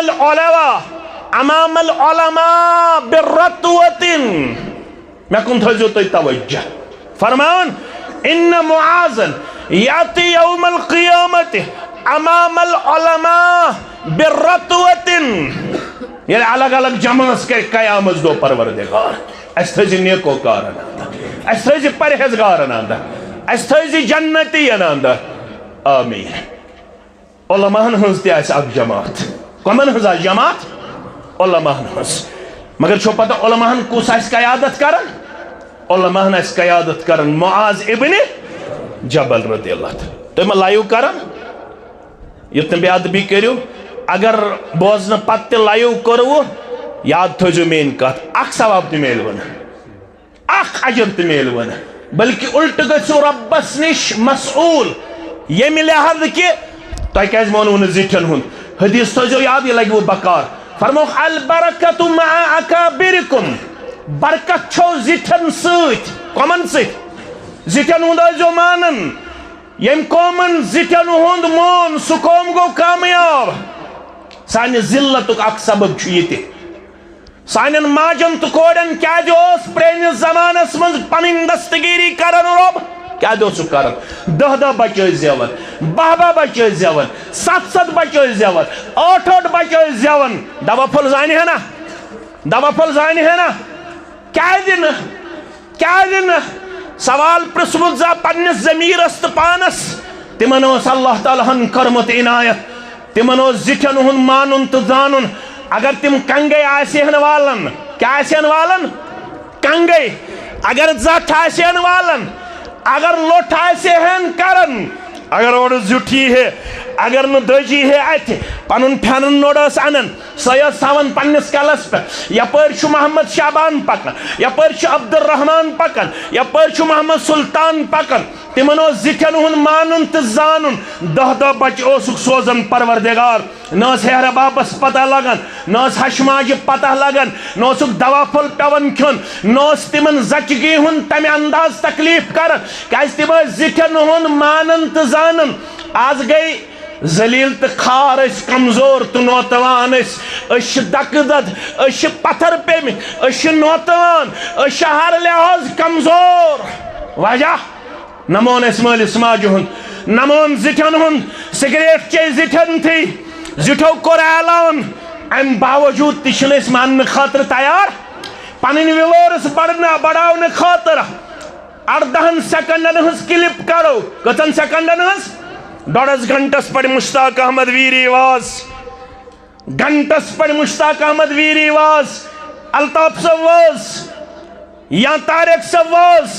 Speaker 1: العلماء برتوت میں کن تھوزیو تو توجہ فرمان ان معاذ یاتی یوم القیامت امام العلماء برتوت یہ الگ الگ جماعت کے قیامت دو پروردگار اس تھیزی نیکو کارن آندا اس تھیزی پرہزگارن آندا اس تھیزی جنتی آندا آمین علماء ہنز تی ایسا اک جماعت کمن ہنز جماعت علماء ہنز مگر چھو پتہ علماء ہن کس ایس قیادت کرن علماء ہن ایس قیادت کرن معاذ ابن جبل رضی اللہ تعالی تو میں لائیو کرن یتن بے ادبی کریو اگر بوزن پتہ لائیو کرو یاد تھوزو مین کات اخ ثواب تی میلون اخ عجر تی میلون بلکہ الٹ گسو ربس نش مسئول یہ لحاظ کہ تہ کیاز مونون زٹھن ہن حدیث تھوزو یاد یہ لگو بکار فرمو البرکت مع اکابرکم برکت چھو زٹھن سۭتۍ کمن سۭتۍ زٹھن ہند ٲسۍزیو مانن یم قومن زٹھن ہند مون سہ قوم گو کامیاب سانہ ذلتک اک سبب چھُ ییٚتہِ سانٮ۪ن ماجن تہٕ کورٮ۪ن کیٛازِ اوس پرٛٲنِس زمانس منٛز پنٕنۍ دستگیری کران رۄب کیٛازِ اوسُکھ کران 10 بچہٕ ٲسۍ زٮ۪وان 12 بچہٕ ٲسۍ زٮ۪وان 7 بچہٕ ٲسۍ زٮ۪وان 8 بچہٕ ٲسۍ زٮ۪وان دوا پھوٚل زانہِ ہے نا دوا پھوٚل زانہِ ہے نا کیٛازِ نہٕ سوال پرٛژھمُت زا پننِس ضمیٖرس تہٕ پانس تِمن اوس اللہ تعالیٰ ہن کٔرمٕژ عنایت تِمن اوس زِٹھٮ۪ن ہُنٛد مانُن تہٕ زانُن اگر تِم کنگے آسہن والن کیا آسہن والن کنگے اگر زٹھ آسہن والن اگر لوٹھ آسہن کرن اگر اور زٹھی ہے اگر نہ دجی ہے ات پنن پھنن نوڑس انن سید ساون پنس کلس پہ یپر چھ محمد شعبان پکن یپر چھ عبد الرحمن پکن یپر چھ محمد سلطان پکن تمن اوس زٹھن ہن مانن تہ زانن 10 بچ اوسک سوزن پروردگار نہ ہیرا باپس پتہ لگن نہ ہشماج پتہ لگن نہ دوا پھل پیون کھن نہ تمن زچگی ہن تمہ انداز تکلیف کر کیاز تم زٹھن ہن مانن تہ زانن آز گئی ذلیل تو خار اس کمزور تو نوتوان اس دک دد اس پتھر پیمت اس نوتوان اس ہر لحاظ کمزور وجہ نمون اس مالس ماجہ ہند نمون زٹھن ہند سگریٹ چے زٹھن تھی زٹھو کور اعلان ام باوجود تشن اس مان خاطر تیار پنن ویورس بڑھاؤن خاطر 18 سیکنڈن ہز کلپ کرو کتن سیکنڈن ہز 1.5 گھنٹس پر مشتاق احمد ویری واز گھنٹس پر مشتاق احمد ویری واز الطاف سواز یا طارق سواز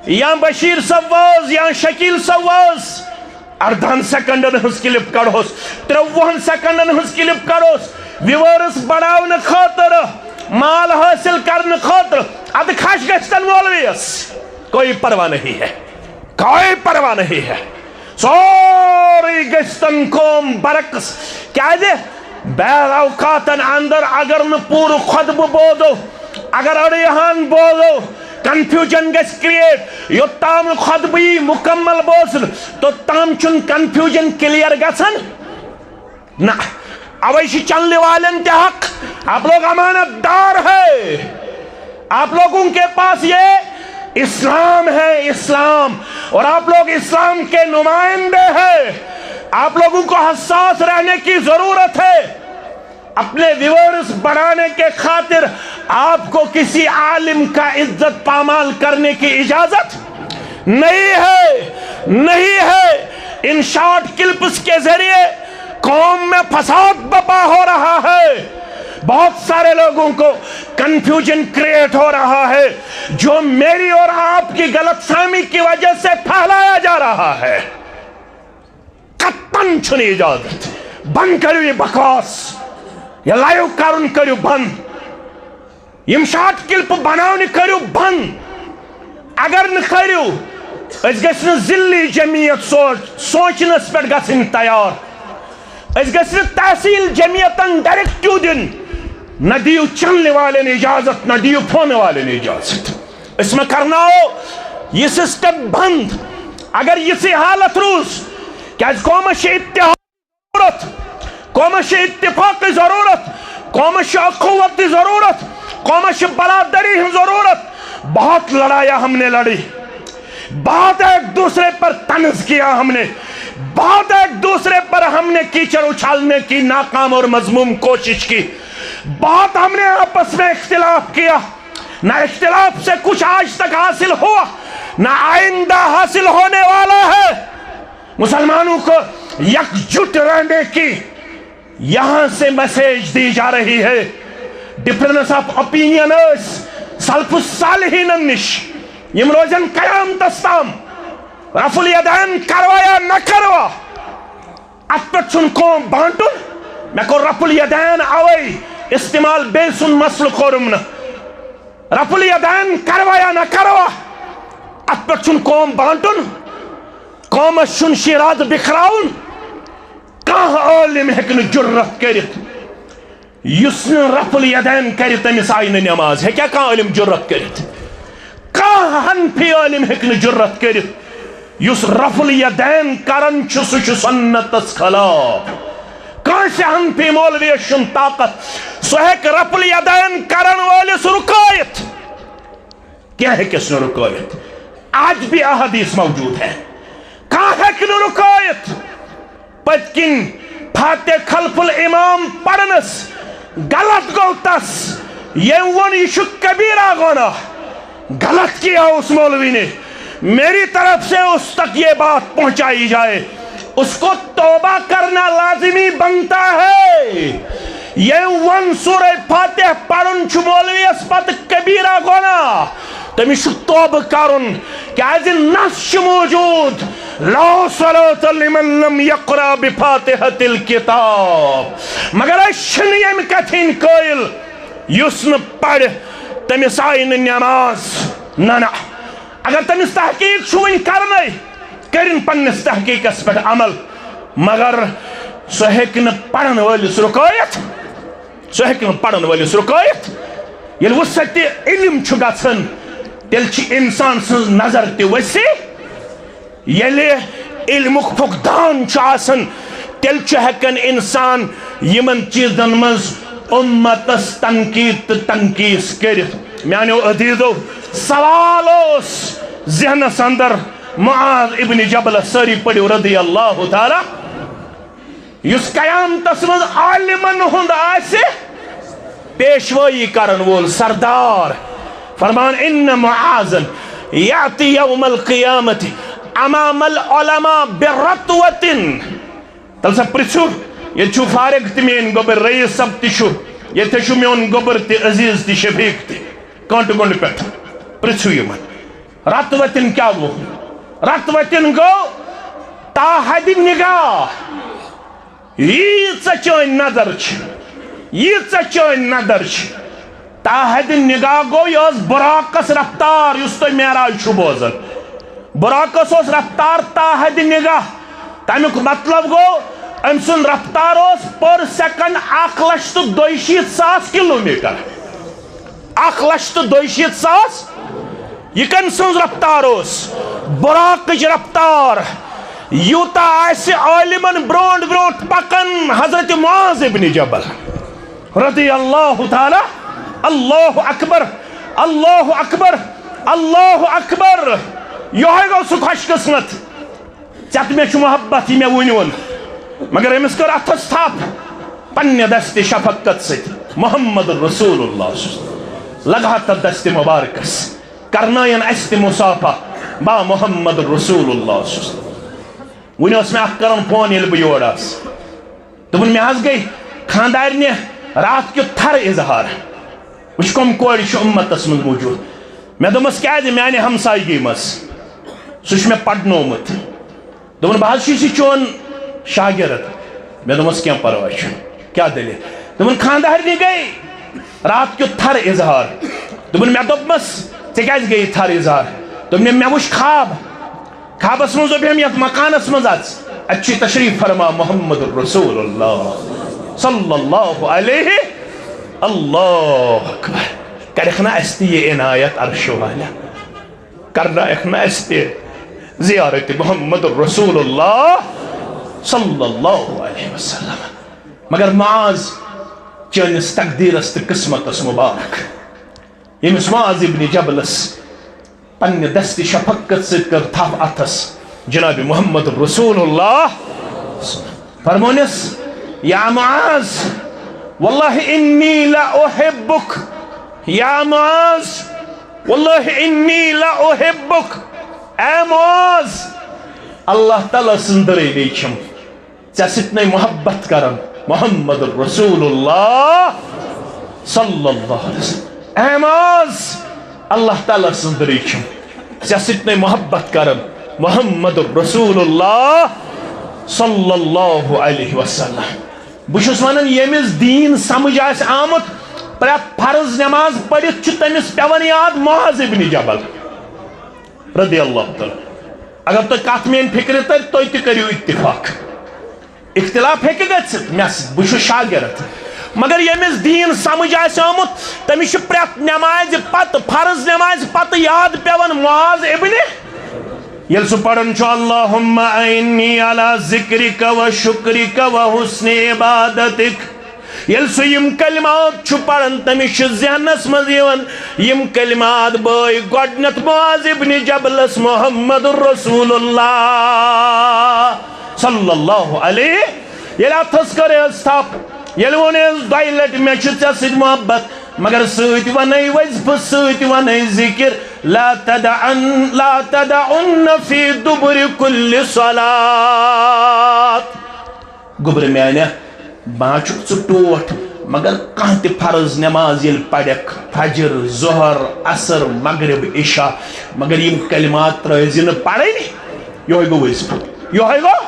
Speaker 1: یا بشیر سواز یا شکیل سواز 18 سیکنڈن ہز کلپ کڑوس 53 سیکنڈن ہز کلپ کڑوس ویورس بڑھاؤن خاطر مال حاصل کرن خاطر اد خش گشتن مولویس کوئی پرواہ نہیں ہے کوئی پرواہ نہیں ہے سوری گشتن قوم برعکس کیا دے بعض اوقاتن اندر اگر نہ پور خطب بوزو اگر اڑیہان بوزو کنفیوژن گیس کریٹ یو تام خطبی مکمل بوزن تو تام چن کنفیوژن کلیئر گسن نہ اویشی چلنے والن تے حق آپ لوگ امانت دار ہے آپ لوگوں کے پاس یہ اسلام ہے، اسلام، اور آپ لوگ اسلام کے نمائندے ہیں. آپ لوگوں کو حساس رہنے کی ضرورت ہے. اپنے ویورز بڑھانے کے خاطر آپ کو کسی عالم کا عزت پامال کرنے کی اجازت نہیں ہے، نہیں ہے. ان شارٹ کلپس کے ذریعے قوم میں فساد برپا ہو رہا ہے. بہت سارے لوگوں کو کنفیوژن کریٹ ہو رہا ہے جو میری اور آپ کی غلط فہمی کی وجہ سے پھیلایا جا رہا ہے. قطعاً چھنی اجازت. بند کرو یہ بکواس، یہ لائیو کرن کرو بند، یم شارٹ کلپ بناونی کرو بند. اگر نہ کرو اس گژھن ذلی جمعیت سوچنس پہ گژھن تیار. اس گژھن تحصیل جمعیتن ڈائریکٹو دن، نہ دیو چلنے والے نے اجازت، نہ دیو پھونے والے نے اجازت. اس میں کرنا ہو یہ سسٹم بند. اگر یہ حالت روز کہ قومش اتحاد ضرورت، قومش اتفاق کی ضرورت، قومش اخوت کی ضرورت، قومش برادری کی ضرورت. بہت لڑایا ہم نے لڑی، بہت ایک دوسرے پر طنز کیا ہم نے، بہت ایک دوسرے پر ہم نے کیچڑ اچھالنے کی ناکام اور مذموم کوشش کی. بہت ہم نے آپس میں اختلاف کیا. نہ اختلاف سے کچھ آج تک حاصل ہوا، نہ آئندہ حاصل ہونے والا ہے. مسلمانوں کو یکجٹ رہنے کی یہاں سے میسیج دی جا رہی ہے. ڈفرنس آف اپینینز سلف الصالحین نش یم روزن قیامتس تام. رفع الیدین کروا یا نہ کروا ات پہ چھن قوم بانٹن. میں کو رفع الیدین اوئی استعمال بے سن مسل کورم نہ. رفع الیدین کروا یا نہ کروا ات پہ چھن قوم بانٹن، قوم چھن شیراد بکھراؤن. کہاں عالم ہیکن جرت کرت یسن رفع الیدین کرت تمس آئی نماز ہے کیا کہاں عالم جرت کرت؟ کہاں حنفی عالم ہیکن جرت کرت یس رفع الیدین کرن چھ سہ سنتس خلاف. کہاں سے حنفی مولوی شن طاقت سہ ہیک رفع الیدین کرن والس رکایت؟ کیا ہے کس نے رکایت؟ آج بھی احادیث موجود ہے. کہاں ہیکن رکایت؟ پتکن فاتح خلف الامام پڑھنس غلط گو تس یہ ون یہ کبیرہ گناہ. غلط کیا اس مولوی نے، میری طرف سے اس تک یہ بات پہنچائی جائے، اس کو توبہ کرنا لازمی بنتا ہے. یہ ون سورہ فاتح پڑھن چھ مولوی اس پت کبیرہ گناہ. تمس توبہ کرن کیاز نص موجود لا صلاة لمن لم يقرأ بفاتحة الكتاب. مگر اشن یم کتھین قائل یسن پڑھ تمس آئی نماز. نہ اگر تمس تحقیق چھوئی کرنے کرن پنس تحقیقس پہ عمل، مگر سہ ہیکن پڑھن والس رکایت، سہ ہیکن پڑھن والس رکایت. یل وسعت علم چھ گژھن تیل چھ انسان سن نظر تہ وسیع. یل علمک فقدان چھ آسن تیل چھ ہیکن انسان یمن چیزن مز امتس تنقید تہ تنقیس کرت. میانیو عزیزو سوال اس ذہنس اندر معاذ ابن جبل ساری پڑھو رضی اللہ تعالی یس قیامتس مز عالمن ہند آسہ پیشوائی کرن وول سردار. فرمان ان معاذن یاتی یوم القیامت امام العلماء برتوت. تل سا پرچھو یہ چھو فارغ تی مین گوبر رئیس سب تی چھو یہ تے چھو میون گوبر تی عزیز تی شفیق تی کانٹ گونڈ پیٹھ پرچھو یہ من. رتوتن کیا گو؟ رتوتن گو تا حد نگاہ. یہ چین نظر چھ، یہ چین نظر چھ تا حد نگاہ گو. یہ براقس رفتار یس تو معراج چھو بوزن. براقس اس رفتار تا حد نگاہ. تمیک مطلب گو ام سن رفتار اس پر سیکنڈ 1,62,000 کلومیٹر. 1,62,000 یہ کن سن رفتار اس براقش رفتار. یوتا ایسے عالمن برونڈ برونڈ پکن حضرت معاذ ابن جبل رضی اللہ تعالی. اللہ اکبر. اللہ اکبر اللہ اکبر یہ گو سہ خوش قسمت ٹھیک مے محبت یہ مے ون مگر امس کر اتھس تھپ پنہ دست شفقت ست محمد رسول اللہ لگا تر دست مبارکس کرنائن اس تہ مصافہ با محمد رسول اللہ ون اس میں کران فون یل بہ یور آس دپن مے حظ گئی خاندارنہ رات کیُتھ تھر اظہار وچ کم کورِ چھ امتس مز موجود مے دوٚپمس کیازِ میانہِ ہمسایگی مز سہ چھ مے پرنومت دپن بہ حظ چھ چون شاگرد مے دوٚپمس کینٛہہ پرواے چھُنہٕ کیا دلیل دپن خاندارنہ گئی رات کیُتھ تھر اظہار دپن مے دوٚپمس ژےٚ کیازِ گٔیی تھر اظہار دوٚپنم مے وُچھ خواب خوابس مز دوٚپم یتھ مکانس مز اژ اتہِ چھُ تشریف فرما محمد رسول اللہ صلی اللہ علیہ اللہ اکبر کرکھ نا اس تہ یہ عنایت عرش والا کرنائک نا اس تہ زیارت محمد رسول اللہ صلی اللہ علیہ وسلم مگر معاذ چٲنِس تقدیرس تہ قسمتس مبارک ییٚمِس معاذ ابن جبلس پنہ دست شفقت ست کر تھپ اتھس جناب محمد رسول اللہ فرمونس یا معاذ واللہ انی لا احبک یا معاذ واللہ انی لا احبک اے معاذ اللہ تعالی سندرے بیچم ژےٚ سۭتۍ محبت کرن محمد رسول اللہ صلی اللہ علیہ وسلم اے معاذ اللہ تعالی سندرے چھم ژےٚ سۭتۍ محبت کرن محمد رسول اللہ صلی اللہ علیہ وسلم بہٕ ونان ییٚمِس دیٖن سمجھ آسہِ آمُت پرٛٮ۪تھ فرض نماز پٔرِتھ چھُ تٔمِس پیوان یاد معاذ ابن جبل رضی اللہ تعالیٰ اگر تُہۍ کتھ میٲنۍ فکرِ تر تُہۍ تہِ کٔرِو اتفاق اختلاف ہیٚکہِ گٔژھِتھ مےٚ سۭتۍ بہٕ چھُس شاگرد مگر ییٚمِس دیٖن سمجھ آسہِ آمُت تٔمِس چھُ پرٛٮ۪تھ نمازِ پتہٕ فرض نمازِ پتہٕ یاد پیوان معاذ ابن ییٚلہِ سُہ پران چھُ اللہُمَّ اعنی علی ذکرک و شکرک و حسن عبادتک ییٚلہِ سُہ یِم کلمات چھُ پران تٔمِس چھُ ذہنس منٛز یِوان یِم کلمات بٲے گۄڈنٮ۪تھ معاذ ابن جبلس محمد رسول اللہ صلی اللہ علیہ ییٚلہِ اتھس کٔرہس تھپ ییٚلہِ ووٚنہس دۄیہِ لٹہِ مےٚ چھُ ژےٚ سۭتۍ محبت مگر سۭتۍ ونے وظیفہٕ سۭتۍ ونے ذکر لا تدعن فی دبر کل صلاة گوٚبرٕ میانہ بہٕ چھُکھ ژٕ ٹوٹھ مگر کانٛہہ تہِ فرض نماز ییٚلہِ پرکھ فجر ظہر عصر مغرب عشاء مگر یِم کلمات ترٲوزِ نہٕ پرٕنۍ یہوے گوٚو وظیفہٕ یہوے گوٚو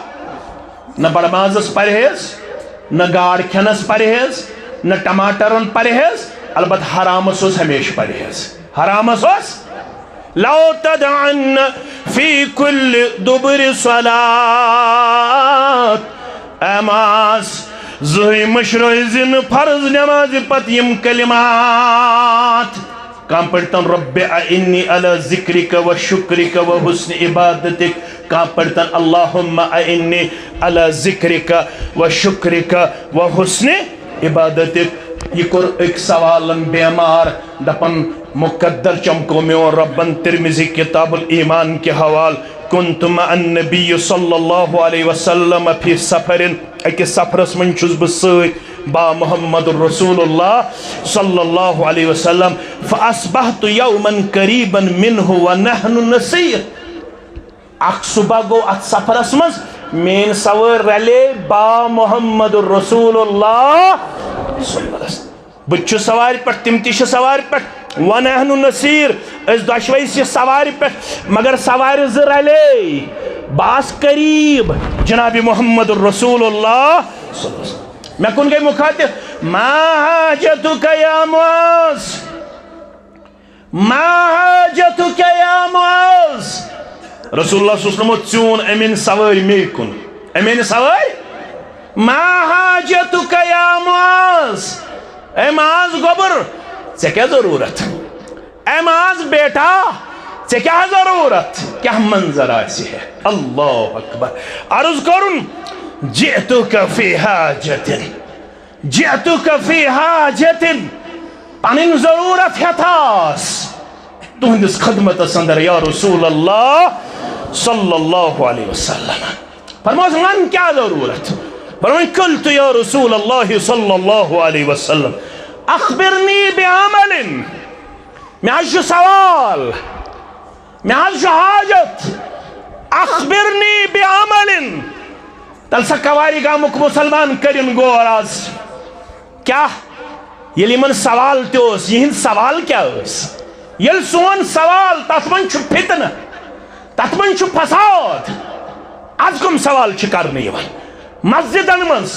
Speaker 1: نہ بڑمازس پرہیز نہ گاڈ کھٮ۪نس پرہیز نہ ٹماٹرن پرہیز البتہ حرامس اوس ہمیشہ پرہیز حرامس اوس لو تدعن فی کل دبر صلاة اے معاذ زٕہٕنۍ مٔشرٲوزِ نہٕ فرض نمازِ پتہٕ یِم کلمات کانٛہہ پٔرۍتن رب اعنی علی ذکرک و شکرک و حسن عبادتک کانٛہہ پٔرۍتن اللہُمَّ اعنی علی ذکرک و شکرک و حسن عبادتک یہ کور ایک سوالن بیمار دپن مقدر چمکو میون ربن ترمذی کتاب الایمان کے حوال کنت مع النبی صلی اللہ علیہ وسلم فی سفرن اکس سفرس من چھس بہ سۭتۍ با محمد رسول اللہ صلی اللہ علیہ وسلم فاصبحت یوما قریبا منہ ونحن نسیر اخ صبح گو ات سفرس مز مین سوار رلے با محمد رسول اللہ بچ سوار پہ تم تہ سوار پہ ونحن نسیر اس دشوئی سے سوار پہ مگر سوار ز رلے باس قریب جناب محمد رسول اللہ میں کن گئی مخاطب ما حاجتک یا معاذ ما حاجتک یا معاذ رسول اللہ صلی اللہ علیہ وسلم چون امین سوار میں کن امین سوار ما حاجتک یا معاذ اے معاذ گوبر ژے کیا ضرورت اے معاذ بیٹا ژے کیا ضرورت کیا منظر آسی ہے اللہ اکبر عرض کرن جئتک فی حاجت جئتک فی حاجت پنن ضرورت ہتھاس تہندس خدمت اندر یا رسول اللہ صلی اللہ علیہ وسلم. فرموس من کیا ضرورت؟ فرموس قلت یا رسول اللہ صلی اللہ علیہ وسلم اخبرنی بعمل. میں حج سوال، میں حج حاجت، اخبرنی بعمل. تل سا کواری گامک مسلمان کرن گور آز کیا یلی من سوال تیوس یہن سوال کیا اس یل سون سوال تات من چھو فتنہ تات من چھو فساد. آج کم سوال چکرنی ون مسجدن منز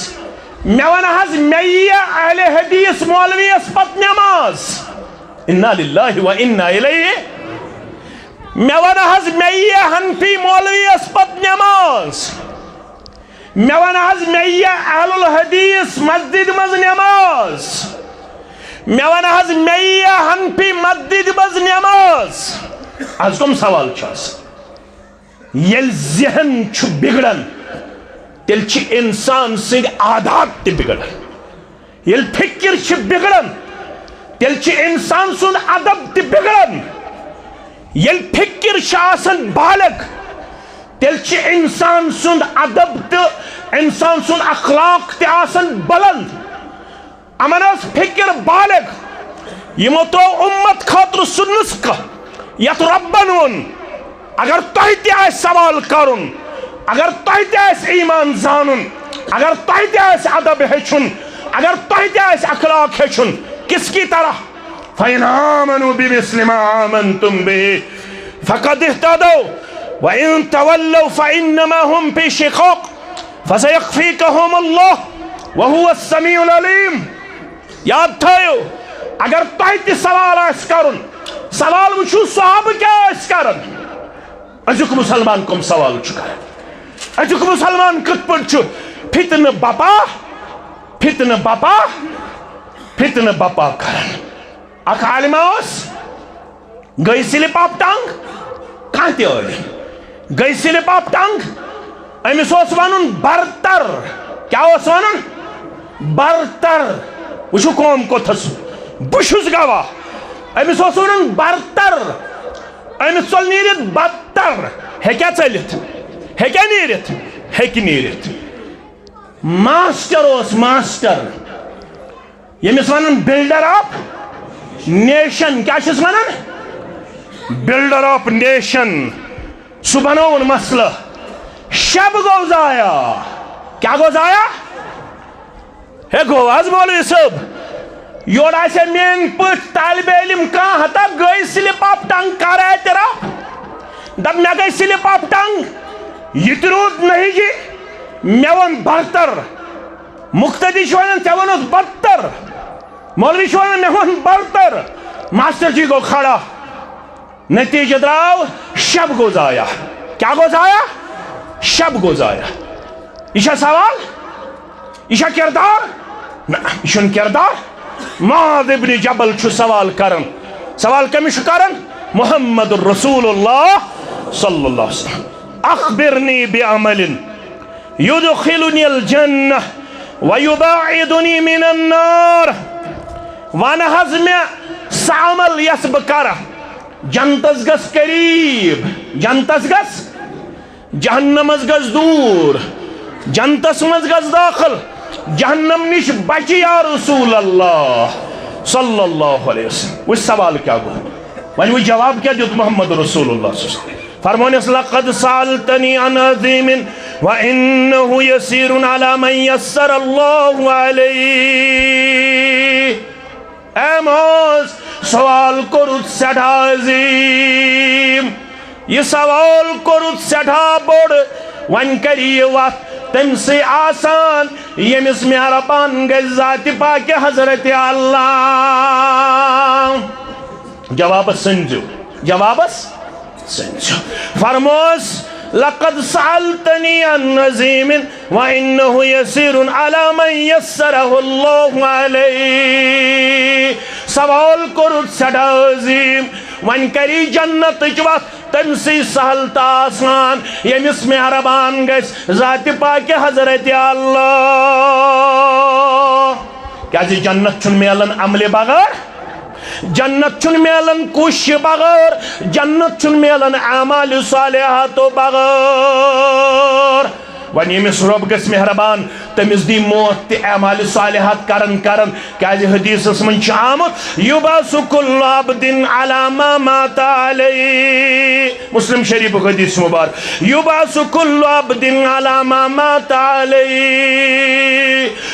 Speaker 1: میوان حض میہ اہل حدیث مولوی اس پت نماز انا للہ و انا الیہ. میوان حض میہ حنفی مولوی اس پت نماز. میوان حض میہ اہل الحدیث مسجد مز نماز. میوان حض میہ حنفی مسجد مز نماز. آج کم سوال چھاس یل ذہن چھو بگڑن تیل چھ انسان سنگ عادات تی بگڑن. یل فکر چھ بگڑن تیل چھ انسان سن ادب تی بگڑن. یل فکر شاسن بالک تیل چھ انسان سن ادب تی انسان سن اخلاق تی آسن بلند. امن اس فکر بالک یمو تو امت خاطر سنسکا یت ربنون اگر تہتی آئے سوال کرن، اگر تہتی آئے ایمان زانن، اگر تہتی آئے ادب ہیچن، اگر تہتی آئے اخلاق ہیچن کس کی طرح فَإِنْ آمَنُوا بِمِثْلِ مَا آمَنْتُمْ بِهِ فَقَدْ اهْتَدَوْا وَإِنْ تَوَلَّوْا فَإِنَّمَا هُمْ فِي شِقَاقٍ فَسَيَكْفِيكَهُمُ اللَّهُ وَهُوَ السَّمِيعُ الْعَلِيمُ. یاد تھایو اگر تہتی سوال آئے کرن سوال وچھو صحابہ کیا آئے کرن. اجوک مسلمان کم سوال چکا ہے. اجوک مسلمان کت پر چھو فتن باپا فتن باپا فتن باپا کرن. اک عالم آس گئی سلپ آپ ٹانگ کانتی آلی گئی سلپ آپ ٹانگ امیس اوس وانن برتر. کیا اوس وانن برتر. وچھو قوم کو تھسو بشوز گواہ امیس اوس وانن برتر. امیس چل نیرت بدتر. ہے کیا چلت ہے کیا نیرت ہے کی نیرت. ماسٹر اوس ماسٹر یمیس وانن بلڈر آف نیشن. کیا چھس وانن بلڈر آف نیشن. سو بناون مسئلہ شب گو ضایا. کیا گو ضایا ہے گو آز مولوی صاحب یوڑ آئیسے مین پوچھ طالب علم کہاں ہتا گئی سلپ آپ ٹنگ کر رہے تیرا دب میں گئی سلپ آپ ٹنگ یہ ترود نہیں جی میون برتر مقتدی شوانن تیون اس بدتر مولوی شوانن میون برتر. ماسٹر جی کو کھڑا نتیجہ دراؤ شب گو ضایا. کیا گو ضایا شب گو ضایا. ایشا سوال ایشا کردار نا ایشن کردار. معاذ ابن جبل چھو سوال کرن. سوال کمیشو کرن محمد الرسول اللہ صلی اللہ علیہ وسلم اخبرنی بعمل یدخلنی الجنہ ویباعدنی من النار. وانا حضم سعمل یسب کرا جنتس گس قریب جنتس گس جہنمس گس دور جنتس مز گس داخل جہنم نش بچی یا رسول اللہ صلی اللہ علیہ وسلم. وہ سوال کیا گو وانی وہ جواب کیا دیت محمد رسول اللہ صلی اللہ علیہ وسلم. فرمونے لقد سالتنی عن عظیم وانہو یسیر علی من یسر اللہ علیہ. اے موز سوال کرت سٹھا عظیم یہ سوال کرت سٹھا بڑ ون کری وقت تم سے آسان یمس مہربان گئی ذات پاک حضرت اللہ. جواب سنجو جواب سنجو. فرموس لقد سألتنی عن عظیم وإنه يسير على من يسره الله علیہ. سوال کرت سٹھا عظیم ون کری جنت وقت تم سی سہل آسان یمس مہربان گس ذات پاک حضرت اللہ. کیا جنت چھن میلن عمل بغیر جنت چھن میلن کوش بغیر جنت چھن میلن اعمال صالحاتو بغیر ون یمس رب گس مہربان تمس دی موت تی اعمال صالحات کرن کیازِ حدیثس من چھ آمت یبعث کل عبد علی ما مات علی مسلم شریف حدیث مبارک یبعث کل عبد علی ما مات علی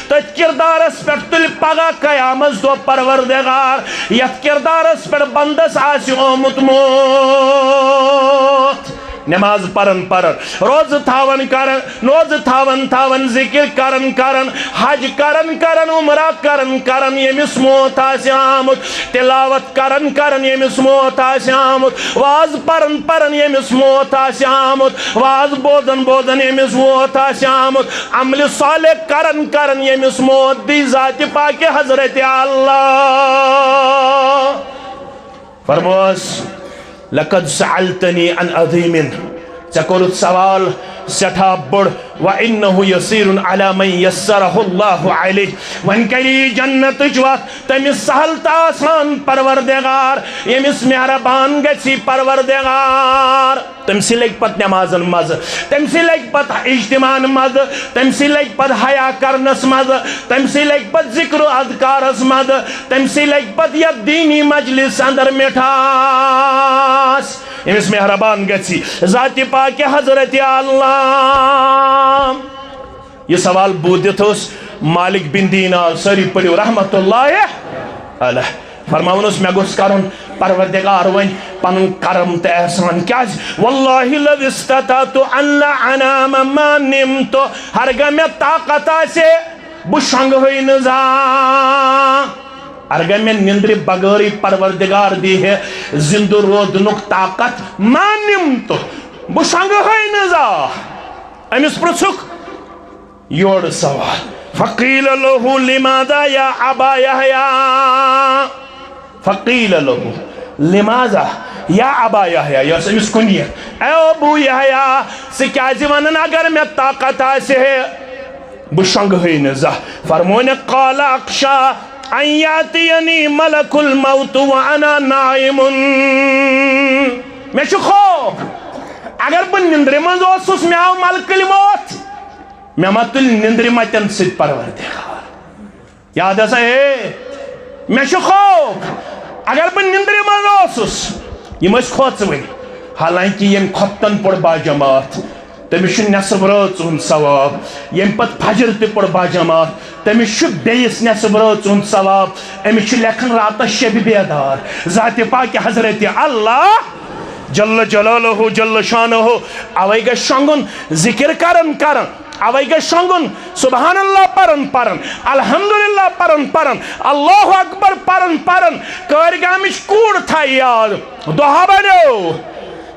Speaker 1: تت کردارس پر تل پگا قیامت دو پروردگار یت کردارس پر بندس آسی آمت موت نماز پرن روز تھاون تھاون ذکر کرن حج کرن عمرہ کرن یمس موت آسی آمت تلاوت کرن یمس موت آسی آمت واز پرن یمس موت آسی آمت واز بوزن یمس موت آسی آمت عمل صالح کرن یمس موت دی ذات پاک حضرت اللہ فرموس لقد سألتني عن عظيم ژےٚ سوال سٹھا بڑ وَإِنَّهُ يَسِيرٌ عَلَى مَنْ يَسَّرَهُ اللَّهُ عَلَيْهِ وَنْ کری جنت وقت تمس سہل آسان پروردگار یمس مہربان گژھی پروردگار تمسی لگ پت نمازن مز تمسی لگ پت اجتماع مز تمسی لگ پت حیا کرنس مز تمسی لگ پت ذکر و اذکارس مز تمسی لگ پت یت دینی مجلس اندر مٹھاس یمس مہربان گژھی ذات پاک حضرت اللہ یہ سوال بودت اس مالک بن دینار سری پڑھو رحمت اللہ علیہ فرماؤنس میں گوس کرن پروردگار ون پنن کرم تے احسان کیا واللہ لو استطعت ان لعنا ما نمت ہرگاہ میں طاقت آسے بشنگ ہوئی نزا ارگر میں نندر بغیری پروردگار دی ہے زندہ رودنک طاقت ما نمت بشنگ ہوئی نزا امس پرسک یور سوال فقیل له لماذا یا ابا یحییٰ فقیل له لماذا یا ابا یحییٰ یا امس کنیت اے ابو یحییٰ سکیازی ونن اگر میں طاقت آسے ہے بشنگ ہوئی نزا فرمون قال اقشا ان یاتینی ملک الموت وانا نائم میں چھو خوف اگر بن نندر منز اوسس میں آو ملک الموت میں متل نندر متن ست پروردگار یاد ایسا ہے میں چھو خوف اگر بن نندر منز اوسس یہ مجھ کھوت ونی حالانکہ یم کھوتن پڑ با جماعت تمس نصف رات ہند ثواب یم پت فجر تہ پڑ با جماعت تمس بیس نصف رات ہند ثواب امس لکھن رات شب بیدار ذات پاک حضرت اللہ جل جلالہ جل شانہ اوے گہ شنگن ذکر کرن اوے گہ شنگن سبحان اللہ پرن الحمدللہ پرن اللہ اکبر پرن کارگامش کوڑ تھا یاد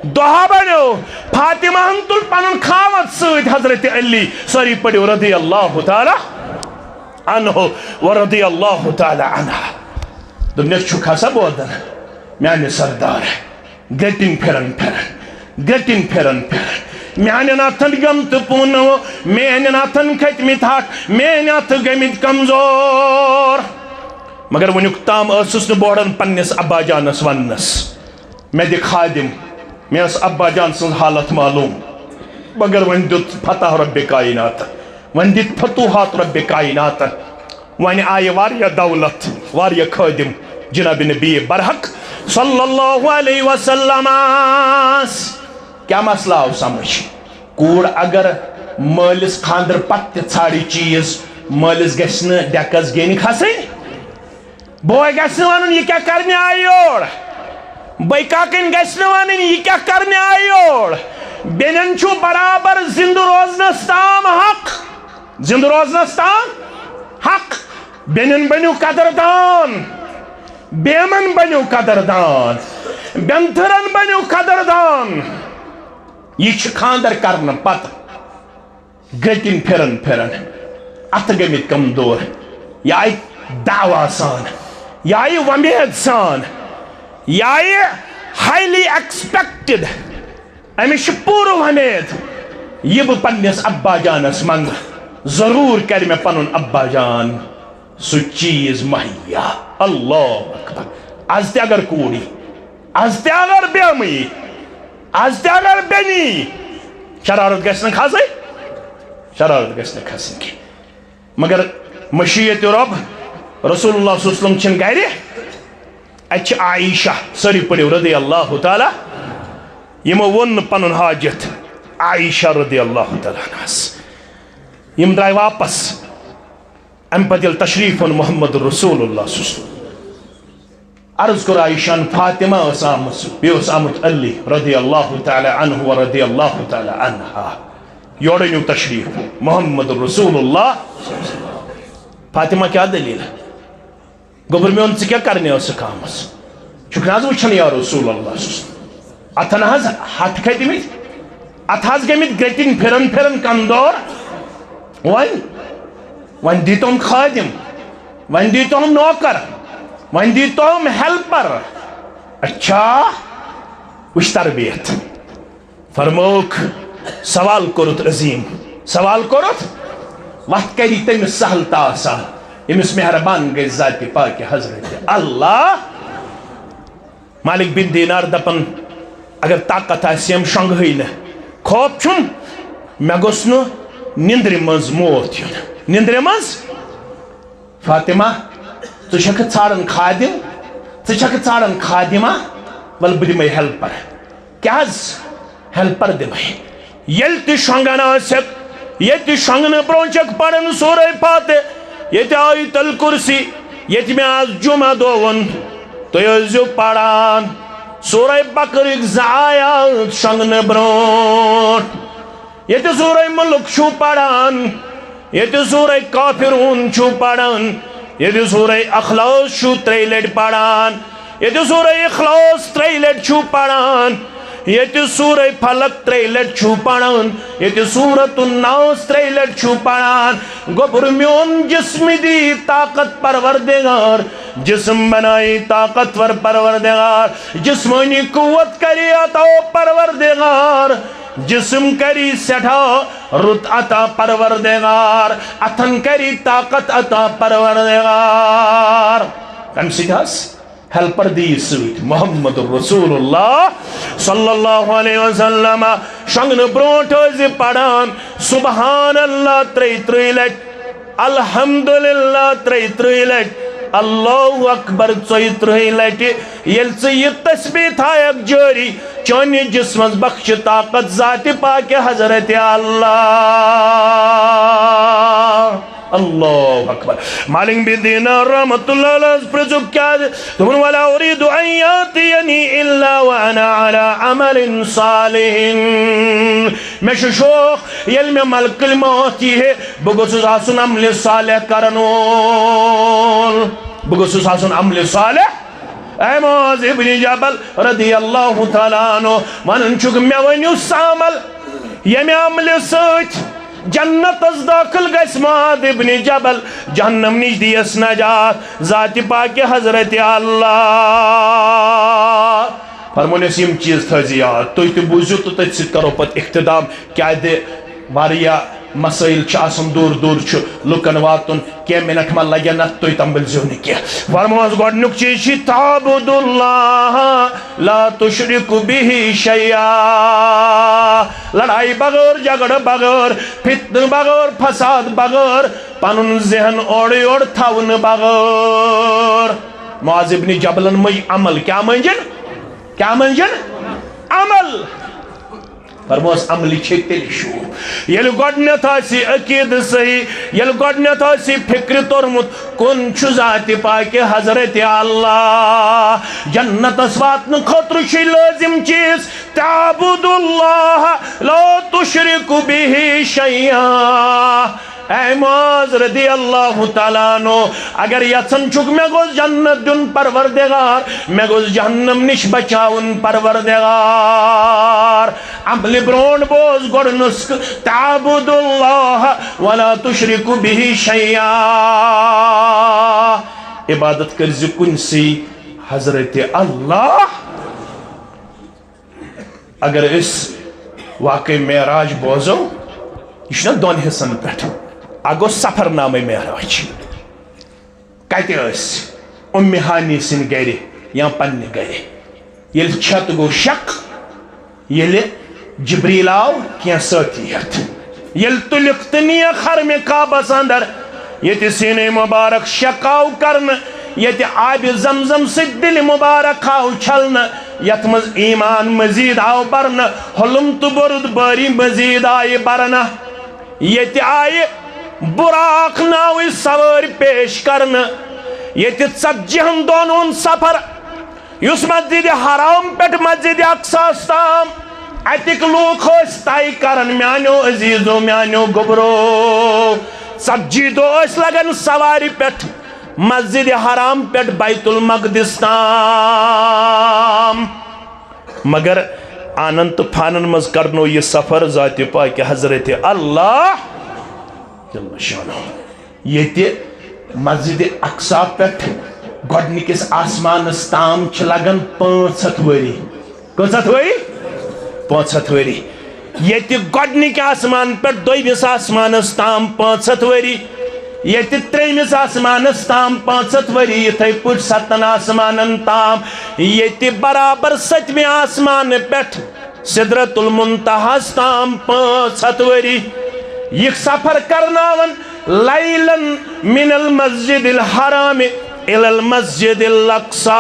Speaker 1: دہا بنو فاطمہ ہنتل پنن خاوت سید حضرت علی سری پڑھو رضی اللہ تعالی عنہ ورضی اللہ تعالی عنہ دنیا چھکا سا بودن میانے سردار گٹن پھرن میانے ناتھن گمت پونو میانے ناتھن کھتمت حق میانے ناتھ گمت کمزور مگر ونیک تام اسس نہ بوڑن پنس ابا جانس ونس میں دی خادم میں اس ابا جان سن حالت معلوم مگر ون دیت فتح رب کائنات ون دیت فتوحات رب کائنات ون آئی واریا دولت واریا خادم جناب نبی برحق صلی اللہ علیہ وسلم کیا مسئلہ آو سمجھ کوڑ اگر مالس خاندر پت ژھاڑی چیز مالس گژھِ نہٕ ڈیکس گینی کھسٕنۍ بوے گژھِ نہٕ ونُن یہِ کیٛاہ کرنہِ آیہِ یور بھائی کاکن گژھِ نہٕ ونٕنۍ یہِ کیٛاہ کرنہِ آیہِ یور بیٚنٮ۪ن چھُ برابر زندٕ روزنس تام حق زندٕ روزنس تام حق بیٚنٮ۪ن بنِو قدردان بیمن بنیو قدردان بینتھرن بنیو قدردان یہ خاندر کرنا پتہ گٹن پھرن ات گمت کمزور یہ آئی دعوی سان یہ آئی ومید سان یہ آئی ہائیلی ایکسپیکٹڈ امس پور ومید یہ بہ پنس ابا جانس منگ ضرور کر میں پنن ابا جان سو چیز مہیا اللہ اکبر آز تہِ اگر کوٗر یی آز تہِ اگر بیٚمہٕ یی آز تہِ اگر بیٚنہِ یی شرارت گژھِ نہٕ کھسٕنۍ شرارت گژھِ نہٕ کھسٕنۍ کینٛہہ مگر مشیت رب رسول اللہ صلی اللہ علیہ وسلم چھِنہٕ گرِ اَتہِ چھِ عائشہ سٲری پٔرِو رضی اللہ تعالیٰ یِمو ووٚن نہٕ پنُن حاجت عائشہ رضی اللہ تعالیٰ عنہس یِم درٛاے واپس اَمہِ پتہٕ ییٚلہِ تشریٖف اوٚن محمد رسول اللہ صلی اللہ علیہ وسلم عرض کوٚر عائشہ فاطمہ ٲس آمٕژ بیٚیہِ اوس آمُت علی رضی اللہ تعالیٰ عنہ و رضی اللہ تعالیٰ عنہا یورٕ أنِو تشریٖف محمد رسول اللہ فاطمہ کیٛاہ دٔلیٖل گوٚبُر میون ژٕ کیٛاہ کرنہِ ٲسٕکھ آمٕژ چھُکھ نہٕ حظ وٕچھان یا رسول اللہ اتھن حظ ہٹھ کھٔتۍمٕتۍ اتھ حظ گٔمٕتۍ گرٛٹِنۍ پھِرن پھِرن کندور وۄنۍ دیٖتوہم خٲدِم وۄنۍ دیٖتوہم نوکر وۄنۍ دیٖتوہم ہیلپر اچھا وٕچھ تربیت فرمووُکھ سوال کوٚرُتھ عظیٖم سوال کوٚرُتھ وَتھ کری تٔمِس سہل تہٕ آسان ییٚمِس مہربان گژھِ ذاتِ پاکہِ حضرت اللہ مالک بن دینار دپان اگر طاقت آسہِ یِم شۄنٛگہٕے نہٕ خوف چھُم مےٚ گوٚژھ نہٕ نِندرِ منٛز موت یُن نِندرِ منٛز فاطمہ ژٕ چھکھٕ ژھانڈان خادِم ژٕ چھکھٕ ژھانڈان خادِمہ وَلہٕ بہٕ دِمے ہیلپر کیٛاہ حظ ہیلپر دِمے ییٚلہِ تہِ شۄنٛگان آسٮ۪کھ ییٚتہِ شۄنٛگنہٕ برٛونٛہہ چھکھ پران سورے فاتح ییٚتہِ آیت الکرسی ییٚتہِ مےٚ آز جمعہ دۄہ ووٚن تُہۍ ٲسۍزیو پران سورے بقرٕکۍ زٕ آیات شۄنٛگنہٕ برٛونٛٹھ ییٚتہِ سورے مُلک چھُو پران ییٚتہِ سورے کافِروٗن چھُو پران ییٚتہِ سورے اخلاص چھُو 3 لٹہِ پران ییٚتہِ سورے اخلاص 3 لٹہِ چھُو پران ییٚتہِ سورے فلق 3 لٹہِ چھُو پران ییٚتہِ سورت الناس 3 لٹہِ چھُو پران گوٚبُر میون جسم دی طاقت پروردگار جسم بنائی طاقتور پروردگار جسمانی قوت کری عطا پروردگار جسم کری سٹھا رت عطا پروردگار اتھن کری طاقت عطا پروردگار کم سیدھاس ہیلپر دی سۭتۍ محمد رسول اللہ صلی اللہ علیہ وسلم شۄنٛگنہٕ برٛونٛٹھ ٲسۍ پران سبحان اللہ 33 لٹہِ الحمدللہ 33 لٹہِ اللہ اکبر 34 لٹہِ ییٚلہِ ژٕ یہِ تسبیح تھایکھ جٲری چٲنِس جسمس بخش طاقت ذاتِ پاکہِ حضرت اللہ اللہ اکبر مالک بن دینار رحمت اللہ علیہ پرژھُکھ کیٛازِ دوٚپُن ولا اُریٖدُ ان یاتینی الا وانا علی عمل صالح مےٚ چھُ شوق ییٚلہِ مےٚ ملکٕل موت ییہِ بہٕ گوٚژھُس آسُن عملہِ صالح کرن وول بہٕ گوٚژھُس آسُن عملہِ صالح اے معاذ ابن جبل رضی اللہ تعالیٰ عنہ ونان چھُکھ مےٚ ؤنِو سُہ عمل ییٚمہِ عملہِ سۭتۍ جنتس داخل گژھِ معاذ ابن جبل جہنم نش دیس نجات ذاتِ پاکہِ حضرت اللہ فرمونس یم چیز تھٲیزِ یاد تُہۍ تہِ بوٗزِو تہٕ تٔتھۍ سۭتۍ کرو پتہٕ اختتام کیٛازِ واریاہ مسائل چھِ آسان دوٗر دوٗر چھُ لُکن واتُن کینٛہہ منٹ ما لگن اتھ تُہۍ تنبٔلزیو نہٕ کینٛہہ فرموس گۄڈنیُک چیٖز چھِ تعبُدُ اللہ لا تُشرِک بِہِ شیئا لڑائی بغٲر جھگڑٕ بغٲر فتنہٕ بغٲر فساد بغٲر پنُن ذہن اورٕ یورٕ تھاونہٕ بغٲر معاذ ابن جبلن منٛج عمل کیٛاہ مٔنٛجن عمل فرموس عملی چھے تیلی شوٗب ییٚلہِ گۄڈنٮ۪تھ آسہِ عقیٖدٕ صحیح ییٚلہِ گۄڈنٮ۪تھ آسہِ فِکرِ توٚرمُت کُن چھُ ذاتِ پاکہِ حضرت اللہ جنتس واتنہٕ خٲطرٕ چھُے لٲزِم چیٖز تعبُدُ اللہ لا تُشرِک بِہِ شیئا اے معاذ رضی اللہ تعالیٰ عنہ اگر یژھان چھُکھ مےٚ گوٚژھ جنت دیُن پروردگار مےٚ گوٚژھ جہنم نِش بچاوُن پروردگار عملہِ برٛونٛٹھ بوز گۄڈٕ نُسخہٕ تعبُدُ اللہ ولا تُشرِک بِہِ شیئا عبادت کٔرزِ کُنسٕے حضرت اللہ اگر أسۍ واقعی معراج بوزو یہِ چھُنہ 2 حِصن پٮ۪ٹھ اکھ گوٚو سفر نامے معراج کتہِ ٲسۍ اُمہِ ہانی سٕنٛدِ گرِ یا پنہ گرِ یل چھت گو شک یل جبریل آو کیا ساتیت یل تلک تنیا خرم کعبس اندر یت سینہ مبارک شک آو کرن یت آب زمزم سے دل مبارک آو چھلن یت مز ایمان مزید آو برن حلم تو برد باری مزید آئی برن یت آئی براق ناوی سوار پیش کرن یت ژتجیہن دۄہن ہُنٛد سفر یس مسجد حرام پہ مسجد اقصاس تام اتک لوگ طے کرن میانو عزیزو میانو گبرو 40 دۄہ لگن سواری پہ مسجد حرام پہ بیت المقدس تام مگر آنن تو پھانن مز کرنو یہ سفر ذات پاک حضرت اللہ جل شانہ یہ مسجد اقصا پہ گۄڈنِکِس آسمانس تام چھ لگن 500 ؤری کۭژاہ ؤری 500 ؤری ییٚتہِ گۄڈنِکہِ آسمان پٮ۪ٹھ دوٚیمِس آسمانس تام 500 ؤری ییٚتہِ ترٛیٚیمِس آسمانس تام 500 ؤری یِتھَے پٲٹھۍ 7 آسمانن تام ییٚتہِ برابر 7مہِ آسمانہٕ پٮ۪ٹھ سدرت المنتہاس تام 500 ؤری یہ سفر کرناون لیلن من المسجد الحرام الى المسجد الاقصى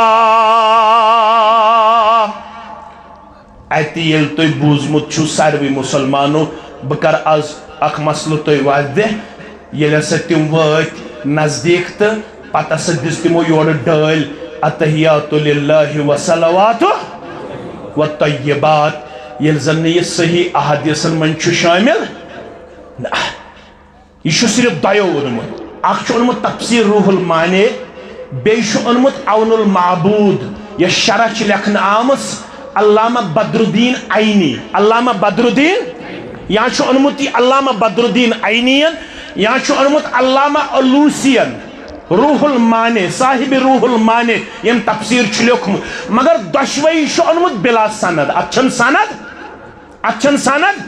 Speaker 1: ایتی یل توی بوزمت چھو ساروی مسلمانو بکر از اخ مسلو توی واضح یل اسا تیم وقت نزدیک تا پتہ سا دس تیمو یور ڈال اتحیات للہ و صلوات و طیبات یل زن یہ صحیح احادیثن من چھو شامل یہ چھو صرف دائیو انمت اخ چھو انمت تفسیر روح المانی بیشو انمت عون المعبود یہ شرح چھ لکھن آمس علامہ بدر الدین عینی علامہ بدر الدین یا چھو انمت علامہ بدر الدین عینین یا چھو انمت علامہ علوسین روح المانی صاحب روح المانی یم تفسیر چھ لکھم مگر دشوئی چھو انمت بلا سند اچھن سند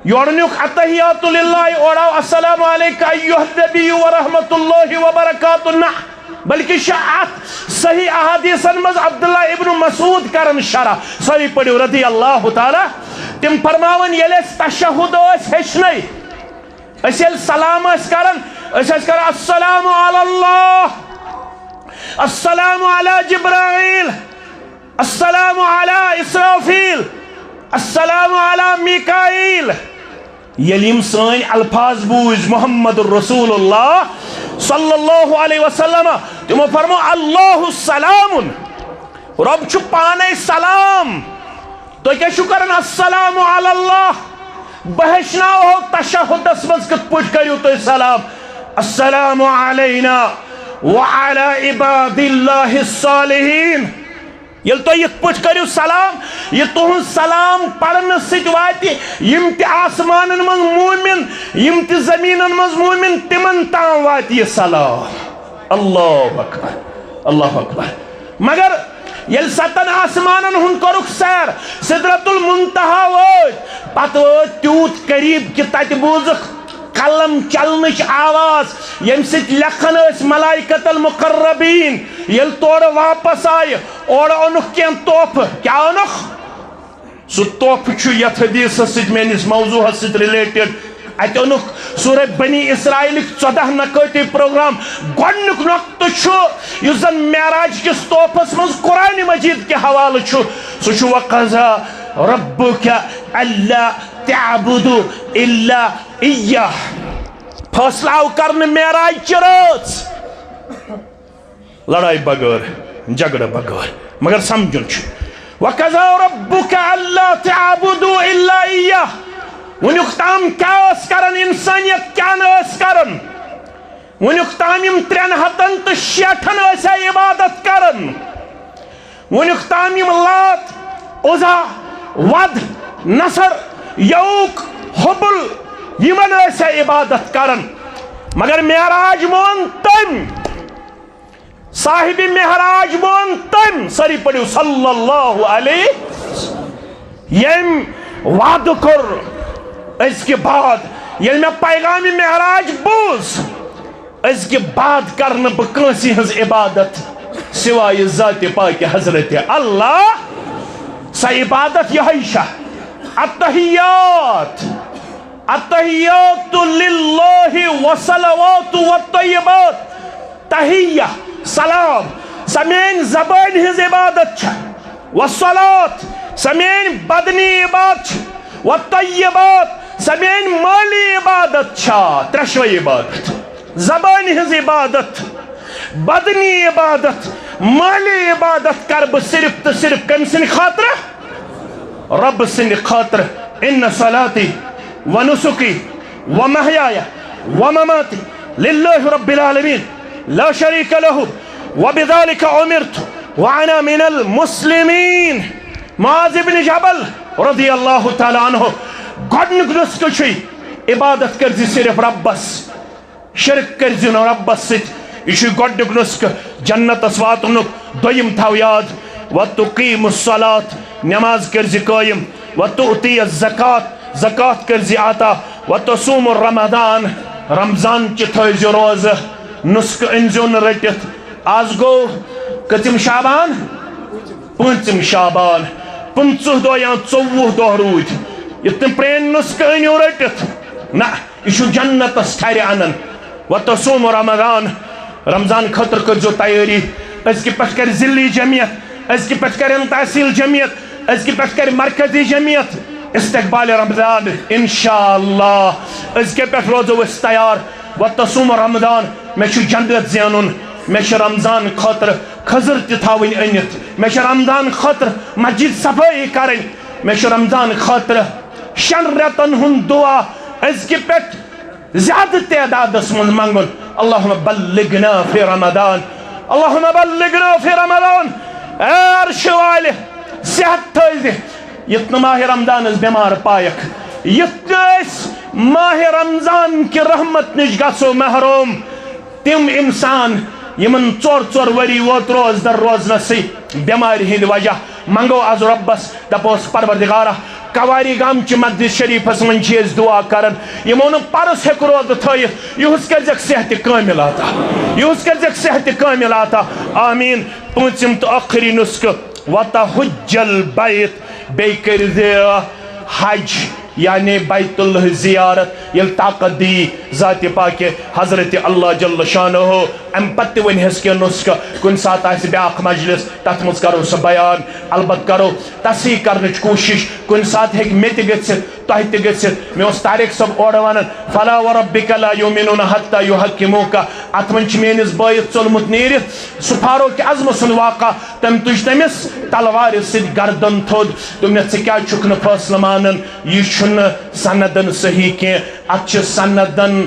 Speaker 1: یورنیوک اتحیات للہ اوڑاو السلام علیکہ ایوہ النبی ورحمت اللہ وبرکاتہ نہ بلکہ شاعت صحیح احادیثن مز عبداللہ ابن مسعود کرن شرح صحیح پڑھو رضی اللہ تعالی تم فرماون یل اس تشہد اس ہشنی اس یل سلام اس کرن السلام علی اللہ السلام علی جبرائیل السلام علی اسرافیل السلام علی میکائیل یلیم سائن الفاظ بوز محمد الرسول اللہ صلی اللہ علیہ وسلم تمو فرمو اللہ السلام رب چھو پانے سلام تو کیا شکرن السلام علی اللہ بہشنا ہو تشہد اسمز کت پوچھ کریو تو سلام السلام علینا وعلى عباد اللہ الصالحین یل تو یہ پوچھ کریو سلام یہ تہن سلام پڑھن ست واتی یم تی آسمانن من مومن یم تی زمینن من مومن تمن تام واتی یہ سلام اللہ اکبر اللہ اکبر مگر یل 7 آسمانن ہن کرک سیر سدرت المنتہا وات پت وات تیوت قریب کہ تت بوزک قلم چلنچ آواز یم ست لکھن اس ملائکت المقربین یل توڑ واپس آئی اور انک کین توف کیا انک سو توف چھو یت حدیث ست مینس موضوع ست ریلیٹڈ ات انک سورہ بنی اسرائیل 14 نقاتی پروگرام گونک نقط چھو یس زن معراج کس توفس مز قرآن مجید کے حوالہ چھو سو چھو وقضا ربک اللہ تعبدو الا ایہ فیصلہ کرنے معراج چرٲژ لڑائی بغیر جھگڑا بغیر مگر سمجھن چھُ وَقَضَى رَبُّكَ أَلَّا تَعْبُدُوا إِلَّا إِيَّاهُ ونیُک تام کیا ٲس کران انسانیت کیا نہ ٲس کران ونیُک تام یم 360 ٲسیا عبادت کران ونیُک تام یم لات عزا ود نصر یوک حبل یمن ٲسیا عبادت کران مگر معراج مون تم صاحب معراج مون تم سری پڑھو صلی اللہ علیہ یم وعد کر اس کے بعد یل میں پیغام معراج بوز اس کے بعد کرن بہ کٲنٛسہِ ہٕنٛز عبادت سوائے ذات پاک حضرت اللہ سا عبادت یہ شاہ التحیات التحیات للہ والصلوات والطیبات تحیہ سلام سمین زبان ہز عبادت چھا والصلاة سمین بدنی عبادت چھا والطیبات سمین مالی عبادت چھا ترشوی عبادت زبان ہز عبادت بدنی عبادت مالی عبادت کرب صرف تو صرف کم سن خاطر رب سن خاطر ان صلاتی ونسکی ومحیای ومماتی للہ رب العالمین لا شریک له وبذلك امرت وانا من المسلمین معاذ بن جبل رضی اللہ تعالی عنہ گۄڈنیُک نسخہٕ چھُے عبادت کرزِ صرف ربس شرک کرزِ نہٕ ربس سۭتۍ یہ چھُ گۄڈنیُک نسخہٕ جنتس واتنُک دوٚیِم تھاو یاد وتقیم الصلاة نماز کرزِ قٲیِم وتؤتی الزکات زکات کرزِ عطا وتصوم رمضان رمضان چہِ تھٲیزِ روزٕ نسخہٕ أنزیو نہٕ رٔٹِتھ آز گوٚو کٔژِم شابان پٲنٛژِم شابان 15 دۄہ یا 24 دۄہ روٗدۍ یہِ تِم پرٛٲنۍ نسخہٕ أنِو رٔٹِتھ نہ یہِ چھُ جنتس ٹھرِ اَنان وتصوم رمضان رمضان خٲطرٕ کٔرزیو تیٲری أزکہِ پٮ۪ٹھ کَرِ ضِلعی جمعیت أزکہِ پٮ۪ٹھ کَرن تحصیل جمعیت أزکہِ پٮ۪ٹھ کَرِ مرکزی جمعیت استقبال رمضان انشاءاللہ أزکہِ پٮ۪ٹھ روزو أسۍ تیار وتصوم رمضان میں چھُ جنت زینُن میں چھُ رمضان خٲطرٕ خٔزٕر تہِ تھاوٕنۍ أنِتھ میں چھُ رمضان خٲطرٕ مسجد صفٲیی کَرٕنۍ میں چھُ رمضان خٲطرٕ 6 رٮ۪تن ہُنٛد دعا أزکہِ پٮ۪ٹھ زیادٕ تعدادس منٛز منگُن اللہُمہ بلغنا فی رمضان اللہُمہ بلغنا فی رمضان اے عرشِ والہِ صحت تھٲیزِ یُتھ نہٕ ماہِ رمضانس بٮ۪مار پایکھ یُتھ نہٕ أسۍ ماہِ رمضان کہِ رحمت نِش گژھو محروم تِم اِنسان یمن 4 ؤری ووت روزدر روزنسٕے بٮ۪مارِ ہٕنٛدِ وجہ منگو آز رۄبس دپوس پروردگارا کواری گام چہِ مسجد شریفس منٛز چھِ أسۍ دعا کران یمو نہٕ پرس ہیٚکہِ روزٕ تھٲیِتھ یِہُس کٔرزٮ۪کھ صحتِ کٲمِل عطا یِہُس کٔرزٮ۪کھ صحتِ کٲمِل عطا آمیٖن پٲنٛژِم تہٕ ٲخری نسخہٕ وتحج البیت بیٚیہِ کٔرزِ حج یعنی بیت اللہ زیارت یل طاقت دی ذات پاک حضرت اللہ جل شانہ ام پتہ ونہس کینٛہہ نسخہٕ کُنہِ ساتہٕ آسہِ بیاکھ مجلس تتھ منٛز کرو سُہ بیان البتہ کرو تصحیح کرنٕچ کوٗشش کُنہِ ساتہٕ ہیٚکہِ مےٚ تہِ گٔژھِتھ تۄہہِ تہِ گٔژھِتھ مےٚ اوس طارق صٲب اورٕ ونان فلا وربک لا یؤمنون حتى یحکموک اتھ منٛز چھُ میٲنِس بٲیِس ژوٚلمُت نیٖرِتھ سُہ فاروق اعظمہٕ سُنٛد واقعہ تٔمۍ تُج تٔمِس تلوارِ سۭتۍ گردن تھوٚد دوٚپنس ژٕ کیٛازِ چھُکھ نہٕ فٲصلہٕ مانان یہِ چھُنہٕ سندن صحیح کینٛہہ اتھ چھِ سندن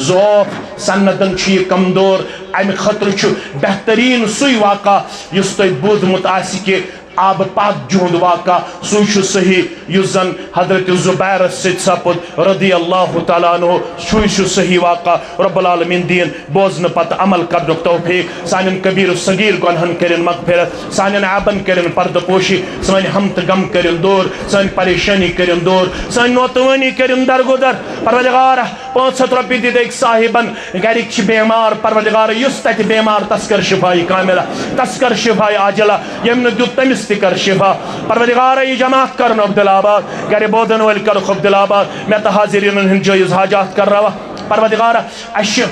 Speaker 1: ضعف سندن چھُ یہِ کمزور امہِ خٲطرٕ چھُ بہتریٖن سُے واقعہ یُس تۄہہِ بوٗزمُت آسہِ کہِ آب پاک جُہُنٛد واقعہ سُے چھُ صحیح یُس زن حضرت زُبیرس سۭتۍ سپُد رضی اللہ تعالیٰ عنہ سُے چھُ صحیح واقعہ رب العالمین دِیِن بوزنہٕ پتہٕ عمل کرنُک توفیٖق سانٮ۪ن کبیٖر صغیٖر گۄنہن کٔرِن مغفرت سانٮ۪ن عیبن کٔرِن پردٕ پوشی سٲنۍ ہم تہٕ غم کٔرِن دوٗر سٲنۍ پریشٲنی کٔرِن دوٗر سٲنۍ نوتوٲنی کٔرِن درگُدر پروردگارا 500 رۄپیہِ دِتھ أکۍ صاحبن گرِکۍ چھِ بیمار پروردگارا یُس تتہِ بیمار تس کر شفایہِ کاملہ تس کر شفایہِ عاجلہ ییٚمۍ نہٕ دیُت تٔمِس تہِ کر شفا پروردگارا یہ جماعت کرن عبدال آباد گرِ بودن وٲلۍ کرُکھ عبدال آباد مےٚ تہٕ حاضریٖنن ہٕنٛدۍ جٲیز حاجات کرناوکھ پروردگارا اَسہِ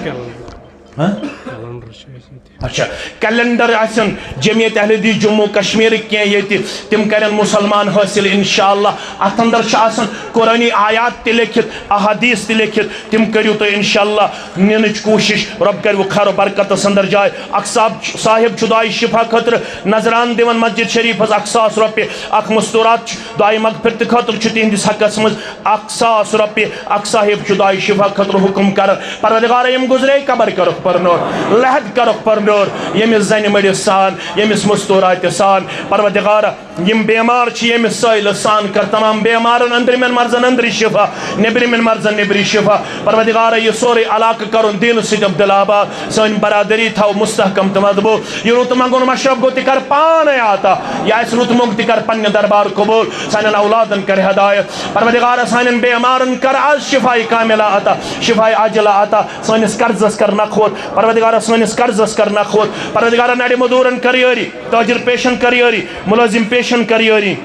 Speaker 1: اچھا کیلنڈر آسن جمعیت اہل حدیث جموں کشمیر کی یہ تم کرن مسلمان حاصل انشاءاللہ ات اندر آسن قرآنی آیات تہ لکھت احادیث تہ لکھت تم کریو تو انشاءاللہ نینچ کوشش رب کرو خیر و برکت اندر جائے اک صاحب دعائی شفا خاطر نظران دیون مسجد شریف 1,000 رۄپیہِ اک مستورات دعائی مغفرت خاطر تہندس حقس مز 1,000 رۄپیہِ اک صاحب دعائی شفا خاطر حکم کر پروردگار یم گزرے قبر کرو پرنور لحد کرو پرنور یمس زن مڑس سان یمس مستورات سان پروردگار یم بیمار یمس سائل سان کر تمام بیمارن اندرمن مرزن اندری شفا نبرمن مرزن نبری شفا پروردگار یہ سورے علاقہ کرن دین سید عبدال آباد سن برادری تھو مستحکم تو مضبوط یہ روت منگون مشرب گو تکر پانے آتا یا اس روت منگ تکر پنہ دربار قبول سانن اولادن کر ہدایت پروردگار سانن بیمارن کر آز شفائی کاملہ آتا شفائی عاجلہ آتا سانس قرضس کر نخوت پروردگار پروردگارہ سٲنِس قرضس کر نخوت پروردگارہ نڑِ مزوٗرن کر یٲری تاجر پیشن کر یٲری ملٲزم پیشن کر یٲری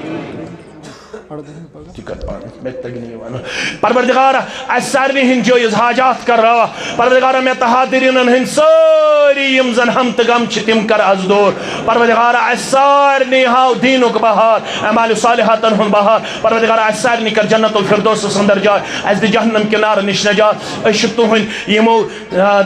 Speaker 1: پروردگارہ اس سارنی ہند جٲیز حاجات کر روا پروردگارہ میں تحاضرینن ہند ساری یم زن ہم تغم چھ تم کر از دور پروردگارہ اس سارنی ہاو دینک بہار اعمال صالحاتن ہن بہار پروردگارہ اس سارنی کر جنت الفردوس اندر جائے اس دی جہنم کنار نش نجات اس تہند یمو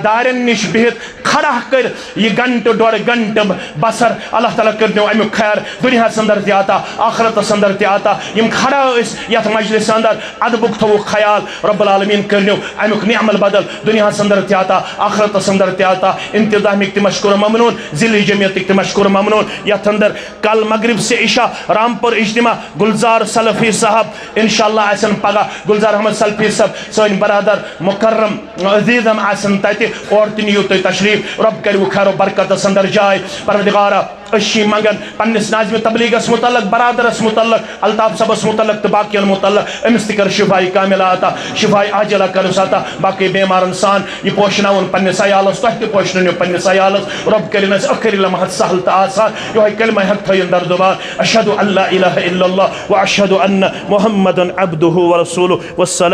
Speaker 1: دارن نش بہت کھڑا کر یہ گھنٹہ ڈوڑ گھنٹہ بسر اللہ تعالیٰ کرنو امیک خیر دنیا اندر تہ عطا آخرت اندر تہ عطا یم کھڑا اس یت مجلس اندر ادبک تھو خیال رب العالمین کرنو امیک نعمل بدل دنیا اندر تہ عطا آخرت اندر تہ عطا انتظامیک تہ مشکور ممنون ذل جمعیتک تہ مشکور ممنون یت اندر کل مغرب سے عشاء رامپور اجتماع گلزار سلفی صاحب انشاءاللہ آسن پگہ گلزار احمد سلفی صاحب سن برادر مکرم عزیزم آسن تتہ اور تنیو تہ تشریف رب کرو خیر و برکت اندر جائے پروردگارہ اشی منگن پنس ناظم تبلیغس متعلق برادرس متعلق الطاف صبس متعلق تو باقی متعلق امس تہ کر شفائی کاملہ عطا شفائی عاجلہ کرس عطا باقی بیمارن سان یہ پوشناون پنس عیالس تہ تہ پوشنو پنس عیالس رب کرن اس اخر لمحت سہل تہ آسان یہ کلمہ حق تھین در زبان اشہد ان لا الہ الا اللہ و اشہد ان محمد عبدہ و رسولہ والسلام